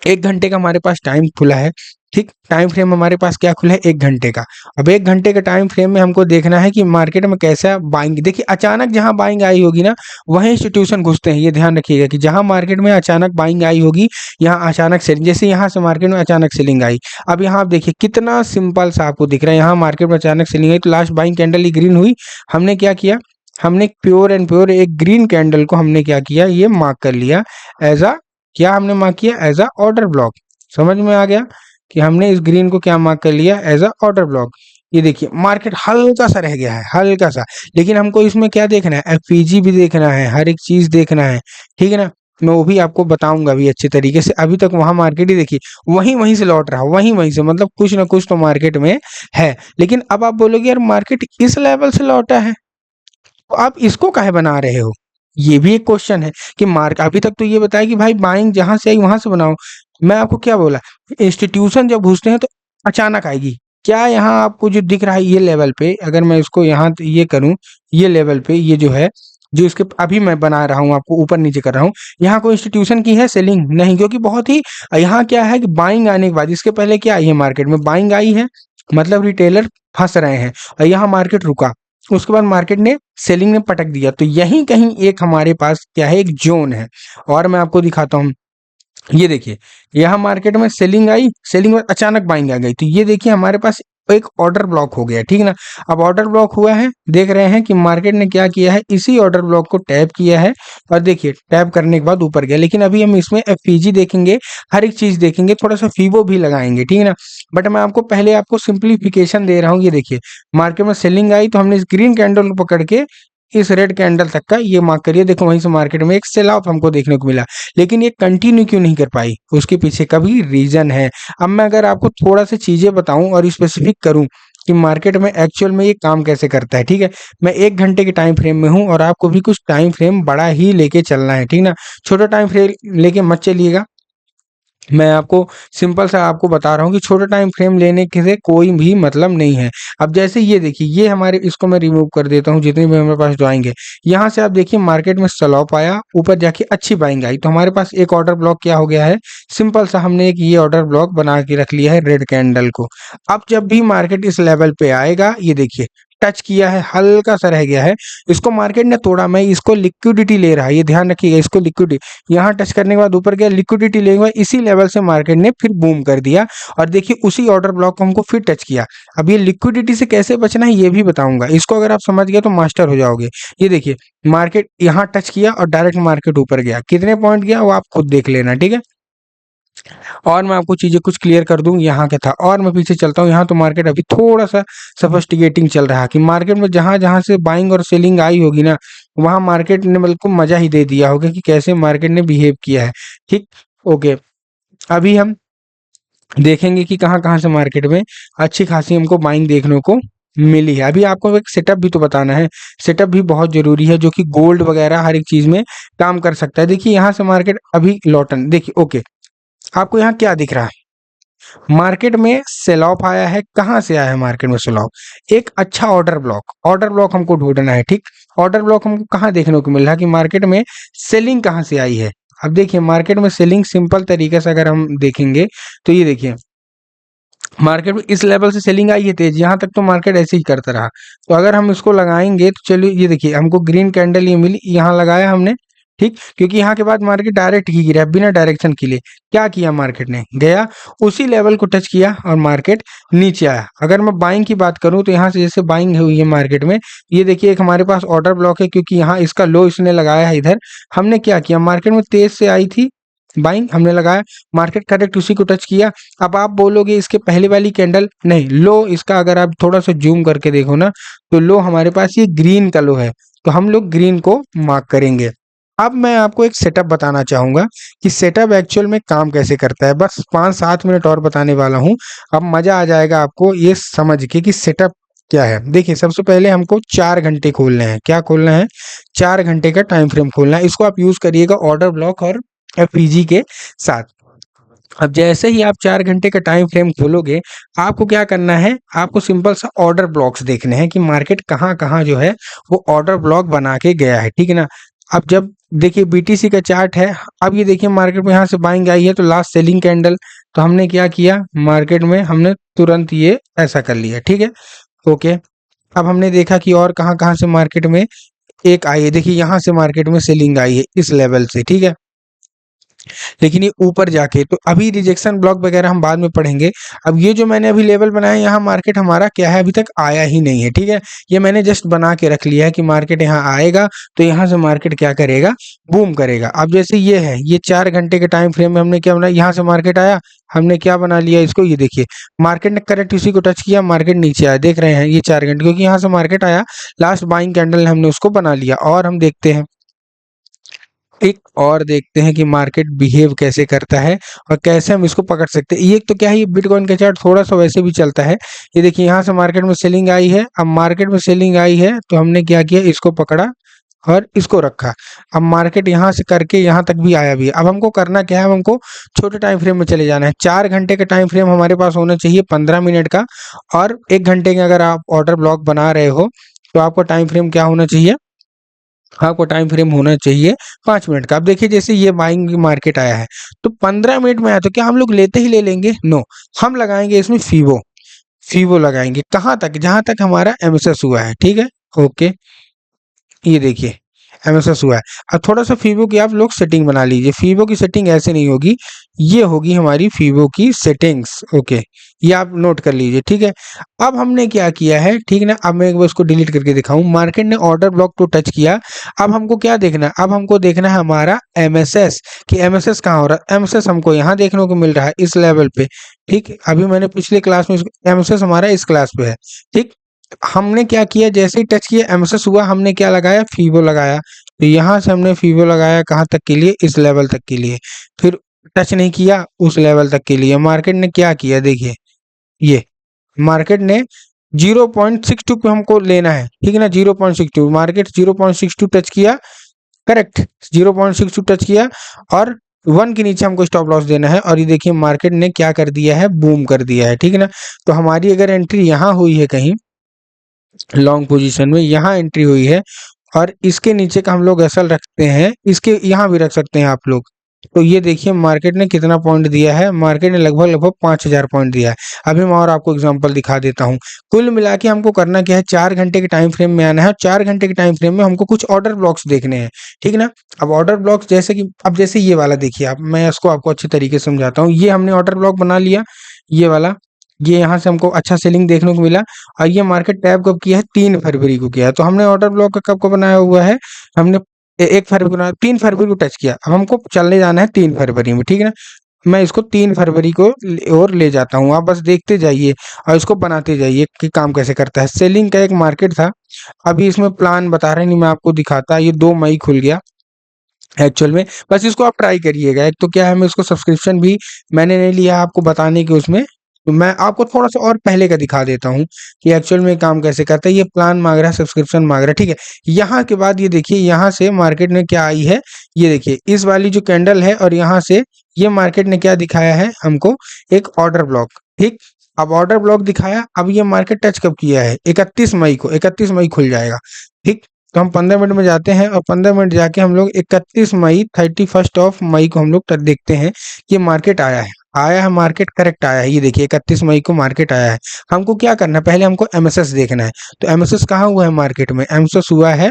[SPEAKER 1] 1 घंटे का हमारे पास टाइम खुला है, ठीक? टाइम फ्रेम हमारे पास क्या खुला है? 1 घंटे का। अब 1 घंटे के टाइम फ्रेम में हमको देखना है कि मार्केट में कैसा बाइंग, देखिए अचानक जहाँ बाइंग आई होगी ना, वहीं इंस्टीट्यूशन घुसते हैं। ये ध्यान रखिएगा कि जहाँ मार्केट में अचानक बाइंग आई होगी, यहाँ अचानक सेलिंग, जैसे यहाँ से मार्केट में अचानक सेलिंग आई। अब यहाँ आप देखिए कितना सिंपल सा आपको दिख रहा है, यहाँ मार्केट में अचानक सेलिंग आई तो लास्ट बाइंग कैंडल ही ग्रीन हुई। हमने क्या किया? हमने प्योर एंड प्योर एक ग्रीन कैंडल को हमने क्या किया? ये मार्क कर लिया एज अ, क्या हमने मार्क किया? As a order block. समझ में आ गया कि हमने इस ग्रीन को क्या मार्क कर लिया? As a order block. ये देखिए मार्केट हल्का सा रह गया है, हल्का सा, लेकिन हमको इसमें क्या देखना है? एफपीजी भी देखना है, हर एक चीज देखना है, ठीक है ना? मैं वो भी आपको बताऊंगा भी अच्छे तरीके से। अभी तक वहां मार्केट ही देखिए वहीं वहीं से लौट रहा, वहीं वहीं से, मतलब कुछ ना कुछ तो मार्केट में है। लेकिन अब आप बोलोगे यार मार्केट इस लेवल से लौटा है, तो आप इसको काहे बना रहे हो? ये भी एक क्वेश्चन है कि मार्क, अभी तक तो ये बताया कि भाई बाइंग जहां से आई वहां से बनाओ। मैं आपको क्या बोला? इंस्टीट्यूशन जब घुसते हैं तो अचानक आएगी। क्या यहाँ आपको जो दिख रहा है ये लेवल पे, अगर मैं इसको यहाँ ये करूं, ये लेवल पे ये जो है, जो इसके अभी मैं बना रहा हूँ आपको ऊपर नीचे कर रहा हूँ, यहाँ कोई इंस्टीट्यूशन की है सेलिंग? नहीं, क्योंकि बहुत ही, यहाँ क्या है कि बाइंग आने के बाद, इसके पहले क्या आई है मार्केट में? बाइंग आई है, मतलब रिटेलर फंस रहे हैं और यहाँ मार्केट रुका, उसके बाद मार्केट ने सेलिंग ने पटक दिया। तो यहीं कहीं एक हमारे पास क्या है? एक जोन है। और मैं आपको दिखाता हूँ, ये देखिए यहाँ मार्केट में सेलिंग आई, सेलिंग में अचानक बाइंग आ गई, तो ये देखिए हमारे पास एक ऑर्डर ब्लॉक हो गया, ठीक ना? अब ऑर्डर ब्लॉक हुआ है, देख रहे हैं कि मार्केट ने क्या किया है? इसी ऑर्डर ब्लॉक को टैप किया है और देखिए टैप करने के बाद ऊपर गया। लेकिन अभी हम इसमें एफपीजी देखेंगे, हर एक चीज देखेंगे, थोड़ा सा फीबो भी लगाएंगे, ठीक है ना? बट मैं आपको पहले आपको सिंप्लीफिकेशन दे रहा हूँ। ये देखिए मार्केट में सेलिंग आई तो हमने इस ग्रीन कैंडल को पकड़ के इस रेड कैंडल तक का ये मार्क करिए, देखो वहीं से मार्केट में एक सेल ऑफ हमको देखने को मिला। लेकिन ये कंटिन्यू क्यों नहीं कर पाई? उसके पीछे का भी रीजन है। अब मैं अगर आपको थोड़ा सा चीजें बताऊं और स्पेसिफिक करूं कि मार्केट में एक्चुअल में ये काम कैसे करता है, ठीक है? मैं 1 घंटे के टाइम फ्रेम में हूं और आपको भी कुछ टाइम फ्रेम बड़ा ही लेके चलना है, ठीक ना? छोटा टाइम फ्रेम लेके मत चलिएगा। मैं आपको सिंपल सा आपको बता रहा हूँ कि छोटा टाइम फ्रेम लेने के से कोई भी मतलब नहीं है। अब जैसे ये देखिए, ये हमारे, इसको मैं रिमूव कर देता हूँ, जितने भी हमारे पास जो आएंगे, यहाँ से आप देखिए मार्केट में सेल ऑफ आया, ऊपर जाके अच्छी बाइंग आई, तो हमारे पास एक ऑर्डर ब्लॉक क्या हो गया है? सिंपल सा हमने एक ये ऑर्डर ब्लॉक बना के रख लिया है रेड कैंडल को। अब जब भी मार्केट इस लेवल पे आएगा, ये देखिए टच किया है, हल्का सा रह गया है, इसको मार्केट ने तोड़ा, मैं इसको लिक्विडिटी ले रहा है, ये ध्यान रखिएगा, इसको लिक्विडिटी, यहाँ टच करने के बाद ऊपर गया, लिक्विडिटी लेगा, इसी लेवल से मार्केट ने फिर बूम कर दिया और देखिए उसी ऑर्डर ब्लॉक को हमको फिर टच किया। अब ये लिक्विडिटी से कैसे बचना है ये भी बताऊंगा, इसको अगर आप समझ गए तो मास्टर हो जाओगे। ये देखिए मार्केट यहाँ टच किया और डायरेक्ट मार्केट ऊपर गया, कितने पॉइंट गया वो आप खुद देख लेना, ठीक है? और मैं आपको चीजें कुछ क्लियर कर दूं, यहाँ क्या था, और मैं पीछे चलता हूँ। यहाँ तो मार्केट अभी थोड़ा सा सफिस्टिकेटिंग चल रहा है कि मार्केट में जहां जहां से बाइंग और सेलिंग आई होगी ना, वहां मार्केट ने बिल्कुल मजा ही दे दिया होगा कि कैसे मार्केट ने बिहेव किया है, ठीक? ओके, अभी हम देखेंगे कि कहाँ कहाँ से मार्केट में अच्छी खासी हमको बाइंग देखने को मिली है। अभी आपको एक सेटअप भी तो बताना है, सेटअप भी बहुत जरूरी है, जो कि गोल्ड वगैरह हर एक चीज में काम कर सकता है। देखिए यहाँ से मार्केट अभी लौटन, देखिए ओके, आपको यहाँ क्या दिख रहा है? मार्केट में सेल ऑफ आया है, कहाँ से आया है मार्केट में सेल ऑफ? एक अच्छा ऑर्डर ब्लॉक, ऑर्डर ब्लॉक हमको ढूंढना है, ठीक? ऑर्डर ब्लॉक हमको कहाँ देखने को मिल रहा है कि मार्केट में सेलिंग कहाँ से आई है? अब देखिए मार्केट में सेलिंग सिंपल तरीके से अगर हम देखेंगे तो ये देखिए मार्केट में इस लेवल से सेलिंग आई है तेज, यहाँ तक तो मार्केट ऐसे ही करता रहा। तो अगर हम इसको लगाएंगे तो चलिए, ये देखिए हमको ग्रीन कैंडल ये मिली, यहाँ लगाया हमने, ठीक? क्योंकि यहाँ के बाद मार्केट डायरेक्ट ही गिरा बिना डायरेक्शन के लिए। क्या किया मार्केट ने? गया उसी लेवल को टच किया और मार्केट नीचे आया। अगर मैं बाइंग की बात करूं तो यहाँ से जैसे बाइंग हुई है मार्केट में, ये देखिए एक हमारे पास ऑर्डर ब्लॉक है, क्योंकि यहाँ इसका लो इसने लगाया है इधर। हमने क्या किया? मार्केट में तेज से आई थी, बाइंग हमने लगाया, मार्केट करेक्ट उसी को टच किया। अब आप बोलोगे इसके पहले वाली कैंडल नहीं, लो इसका अगर आप थोड़ा सा जूम करके देखो ना तो लो हमारे पास ये ग्रीन का लो है, तो हम लोग ग्रीन को मार्क करेंगे। अब मैं आपको एक सेटअप बताना चाहूंगा कि सेटअप एक्चुअल में काम कैसे करता है, बस 5-7 मिनट और बताने वाला हूँ। अब मजा आ जाएगा आपको ये समझ के कि सेटअप क्या है। देखिए सबसे पहले हमको 4 घंटे खोलने हैं। क्या खोलना है? 4 घंटे का टाइम फ्रेम खोलना है। इसको आप यूज करिएगा ऑर्डर ब्लॉक और एफपीजी के साथ। अब जैसे ही आप 4 घंटे का टाइम फ्रेम खोलोगे, आपको क्या करना है, आपको सिंपल सा ऑर्डर ब्लॉक्स देखने हैं कि मार्केट कहाँ कहाँ जो है वो ऑर्डर ब्लॉक बना के गया है, ठीक है ना। अब जब देखिए बीटीसी का चार्ट है, अब ये देखिए मार्केट में यहाँ से बाइंग आई है तो लास्ट सेलिंग कैंडल, तो हमने क्या किया मार्केट में, हमने तुरंत ये ऐसा कर लिया, ठीक है, ओके। अब हमने देखा कि और कहाँ कहाँ से मार्केट में एक आई है, देखिए यहाँ से मार्केट में सेलिंग आई है इस लेवल से, ठीक है, लेकिन ये ऊपर जाके, तो अभी रिजेक्शन ब्लॉक वगैरह हम बाद में पढ़ेंगे। अब ये जो मैंने अभी लेवल बनाया यहाँ मार्केट हमारा क्या है, अभी तक आया ही नहीं है, ठीक है, ये मैंने जस्ट बना के रख लिया है कि मार्केट यहाँ आएगा तो यहाँ से मार्केट क्या करेगा, बूम करेगा। अब जैसे ये है, ये 4 घंटे के टाइम फ्रेम में हमने क्या बनाया, यहाँ से मार्केट आया, हमने क्या बना लिया इसको, ये देखिए मार्केट ने करेक्ट इसी को टच किया, मार्केट नीचे आया, देख रहे हैं ये 4 घंटे, क्योंकि यहाँ से मार्केट आया लास्ट बाइंग कैंडल ने हमने उसको बना लिया। और हम देखते हैं, एक और देखते हैं कि मार्केट बिहेव कैसे करता है और कैसे हम इसको पकड़ सकते हैं। ये तो क्या है, ये बिटकॉइन का चार्ट थोड़ा सा वैसे भी चलता है। ये देखिए यहाँ से मार्केट में सेलिंग आई है, अब मार्केट में सेलिंग आई है तो हमने क्या किया, इसको पकड़ा और इसको रखा। अब मार्केट यहाँ से करके यहाँ तक भी आया भी है। अब हमको करना क्या है, अब हमको छोटे टाइम फ्रेम में चले जाना है। 4 घंटे का टाइम फ्रेम हमारे पास होना चाहिए 15 मिनट का, और 1 घंटे का अगर आप ऑर्डर ब्लॉक बना रहे हो तो आपको टाइम फ्रेम क्या होना चाहिए, आपको टाइम फ्रेम होना चाहिए 5 मिनट का। अब देखिए जैसे ये बाइंग मार्केट आया है तो 15 मिनट में आया, तो क्या हम लोग लेते ही ले लेंगे? नो, हम लगाएंगे इसमें फीबो, फीबो लगाएंगे कहाँ तक, जहां तक हमारा एमएसएस हुआ है, ठीक है, ओके। ये देखिए एमएसएस हुआ है। अब थोड़ा सा फीबो की आप लोग सेटिंग बना लीजिए। फीबो की सेटिंग ऐसे नहीं होगी, ये होगी हमारी फीबो की सेटिंग्स, ओके, ये आप नोट कर लीजिए, ठीक है। अब हमने क्या किया है, ठीक है ना, अब मैं एक बार इसको डिलीट करके दिखाऊं, मार्केट ने ऑर्डर ब्लॉक को टच किया। अब हमको क्या देखना है, अब हमको देखना है हमारा एमएसएस, कि एमएसएस कहाँ हो रहा है। एमएसएस हमको यहाँ देखने को मिल रहा है इस लेवल पे, ठीक। अभी मैंने पिछले क्लास में एमएसएस हमारा इस क्लास पे है, ठीक। हमने क्या किया, जैसे ही टच किया एमएसएस हुआ, हमने क्या लगाया, फीबो लगाया। तो यहाँ से हमने फीबो लगाया कहाँ तक के लिए, इस लेवल तक के लिए, फिर टच नहीं किया उस लेवल तक के लिए। मार्केट ने क्या किया, देखिए ये मार्केट ने 0.62 पे हमको लेना है, ठीक है ना, 0.62, मार्केट 0.62 टच किया, करेक्ट 0.62 टच किया, और 1 के नीचे हमको स्टॉप लॉस देना है। और ये देखिए मार्केट ने क्या कर दिया है, बूम कर दिया है, ठीक है ना। तो हमारी अगर एंट्री यहाँ हुई है कहीं लॉन्ग पोजीशन में, यहाँ एंट्री हुई है, और इसके नीचे का हम लोग एसएल रखते हैं, इसके यहाँ भी रख सकते हैं आप लोग। तो ये देखिए मार्केट ने कितना पॉइंट दिया है, मार्केट ने लगभग लगभग 5000 पॉइंट दिया है। अभी मैं और आपको एग्जांपल दिखा देता हूँ। कुल मिला के हमको करना क्या है, 4 घंटे के टाइम फ्रेम में आना है, और 4 घंटे के टाइम फ्रेम में हमको कुछ ऑर्डर ब्लॉक्स देखने हैं, ठीक है ना। अब ऑर्डर ब्लॉक्स जैसे कि, अब जैसे ये वाला देखिए, आप मैं इसको आपको अच्छे तरीके से समझाता हूँ। ये हमने ऑर्डर ब्लॉक बना लिया, ये वाला, ये यहाँ से हमको अच्छा सेलिंग देखने को मिला, और ये मार्केट टैप कब किया है, 3 फरवरी को किया है। तो हमने ऑर्डर ब्लॉक का कब को बनाया हुआ है, हमने 1 फरवरी को, 3 फरवरी को टच किया। अब हमको चलने जाना है 3 फरवरी में, ठीक है ना। मैं इसको 3 फरवरी को और ले जाता हूँ, आप बस देखते जाइए और इसको बनाते जाइए कि काम कैसे करता है। सेलिंग का एक मार्केट था, अभी इसमें प्लान बता रहे नहीं, मैं आपको दिखाता। ये 2 मई खुल गया एक्चुअल में, बस इसको आप ट्राई करिएगा। एक तो क्या है, मैं इसको सब्सक्रिप्शन भी मैंने नहीं लिया आपको बताने के उसमें, तो मैं आपको थोड़ा सा और पहले का दिखा देता हूँ कि एक्चुअल में काम कैसे करता है। ये प्लान मांग रहा है, सब्सक्रिप्शन मांग रहा है, ठीक है। यहाँ के बाद ये देखिए, यहाँ से मार्केट ने क्या आई है, ये देखिए इस वाली जो कैंडल है, और यहाँ से ये मार्केट ने क्या दिखाया है हमको, एक ऑर्डर ब्लॉक, ठीक। अब ऑर्डर ब्लॉक दिखाया, अब ये मार्केट टच कब किया है, 31 मई को, 31 मई खुल जाएगा, ठीक। तो हम 15 मिनट में जाते हैं, और 15 मिनट जाके हम लोग 31 मई, 31 ऑफ मई को हम लोग देखते हैं कि मार्केट आया है, आया है मार्केट, करेक्ट आया है। ये देखिए 31 मई को मार्केट आया है। हमको क्या करना है, पहले हमको एमएसएस देखना है। तो एमएसएस कहाँ हुआ है मार्केट में, एमएसएस हुआ है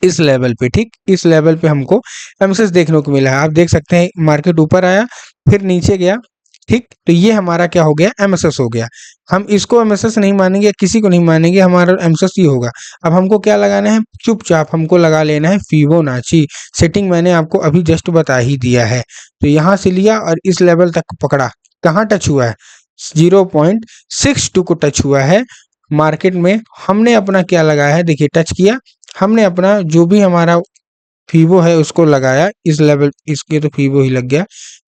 [SPEAKER 1] इस लेवल पे, ठीक। इस लेवल पे हमको एमएसएस देखने को मिला है। आप देख सकते हैं मार्केट ऊपर आया, फिर नीचे गया, ठीक, तो ये हमारा क्या हो गया, एमएसएस हो गया। हम इसको एमएसएस नहीं मानेंगे, किसी को नहीं मानेंगे, हमारा एमएसएस ये होगा। अब हमको क्या लगाना है, चुपचाप हमको लगा लेना है फिबोनाची। सेटिंग मैंने आपको अभी जस्ट बता ही दिया है। तो यहाँ से लिया और इस लेवल तक पकड़ा, कहाँ टच हुआ है, 0.62 को टच हुआ है। मार्केट में हमने अपना क्या लगाया है, देखिए टच किया, हमने अपना जो भी हमारा फीबो है उसको लगाया इस लेवल, इसके तो फीबो ही लग गया,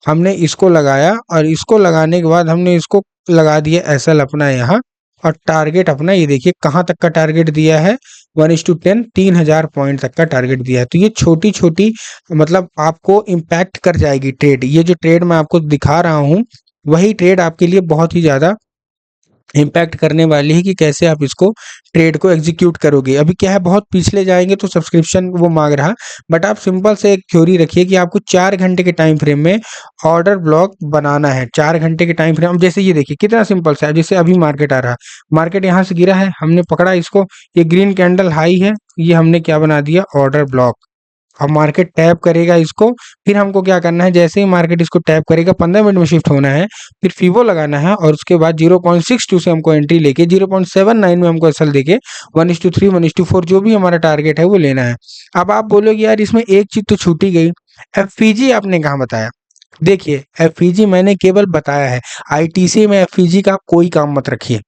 [SPEAKER 1] हमने इसको लगाया और इसको लगाने के बाद हमने इसको लगा दिया एसएल अपना यहाँ, और टारगेट अपना ये देखिए कहाँ तक का टारगेट दिया है, 1:10, 3000 पॉइंट तक का टारगेट दिया है। तो ये छोटी छोटी मतलब आपको इम्पैक्ट कर जाएगी ट्रेड। ये जो ट्रेड मैं आपको दिखा रहा हूँ वही ट्रेड आपके लिए बहुत ही ज़्यादा इम्पैक्ट करने वाली है कि कैसे आप इसको ट्रेड को एग्जीक्यूट करोगे। अभी क्या है, बहुत पिछले जाएंगे तो सब्सक्रिप्शन वो मांग रहा, बट आप सिंपल से एक थ्योरी रखिए कि आपको 4 घंटे के टाइम फ्रेम में ऑर्डर ब्लॉक बनाना है। 4 घंटे के टाइम फ्रेम, जैसे ये देखिए कितना सिंपल सा है, जैसे अभी मार्केट आ रहा, मार्केट यहाँ से गिरा है, हमने पकड़ा इसको, ये ग्रीन कैंडल हाई है, ये हमने क्या बना दिया, ऑर्डर ब्लॉक। अब मार्केट टैप करेगा इसको, फिर हमको क्या करना है, जैसे ही मार्केट इसको टैप करेगा 15 मिनट में शिफ्ट होना है, फिर फीबो लगाना है और उसके बाद 0.62 से हमको एंट्री लेके 0.79 में हमको एसएल देके 1:3 1:4 जो भी हमारा टारगेट है वो लेना है। अब आप बोलोगे यार इसमें एक चीज तो छूटी गई, एफपीजी आपने कहाँ बताया। देखिए एफपीजी मैंने केवल बताया है, आईटीसी में एफपीजी का कोई काम मत रखिए,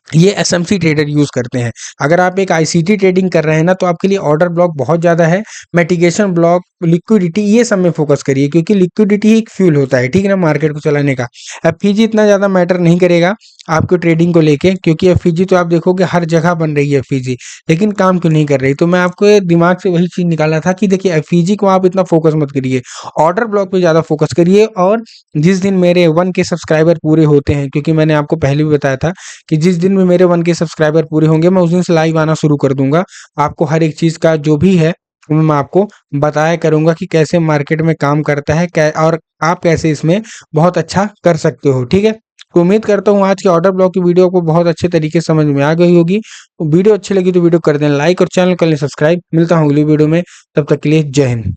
[SPEAKER 1] ये एसएमसी ट्रेडर यूज करते हैं। अगर आप एक आईसीटी ट्रेडिंग कर रहे हैं ना तो आपके लिए ऑर्डर ब्लॉक बहुत ज़्यादा है, मिटिगेशन ब्लॉक, लिक्विडिटी, ये सब में फोकस करिए, क्योंकि लिक्विडिटी ही एक फ्यूल होता है, ठीक है ना, मार्केट को चलाने का। एफपीजी इतना ज़्यादा मैटर नहीं करेगा आपको ट्रेडिंग को लेके, क्योंकि एफपीजी तो आप देखोगे हर जगह बन रही है एफपीजी, लेकिन काम क्यों नहीं कर रही। तो मैं आपको ये दिमाग से वही चीज़ निकाला था कि देखिए एफपीजी को आप इतना फोकस मत करिए, ऑर्डर ब्लॉक पे ज़्यादा फोकस करिए। और जिस दिन मेरे 1K सब्सक्राइबर पूरे होते हैं, क्योंकि मैंने आपको पहले भी बताया था कि जिस दिन में मेरे 1K सब्सक्राइबर पूरे होंगे मैं उस दिन से लाइव आना शुरू कर दूंगा। आपको हर एक चीज़ का जो भी है वो मैं आपको बताया करूंगा कि कैसे मार्केट में काम करता है, और आप कैसे इसमें बहुत अच्छा कर सकते हो, ठीक है। तो उम्मीद करता हूँ आज के ऑर्डर ब्लॉक की वीडियो को बहुत अच्छे तरीके से समझ में आ गई होगी। तो वीडियो अच्छी लगी तो वीडियो कर दें लाइक और चैनल कर लें सब्सक्राइब। मिलता हूँ अगली वीडियो में, तब तक के लिए जय हिंद।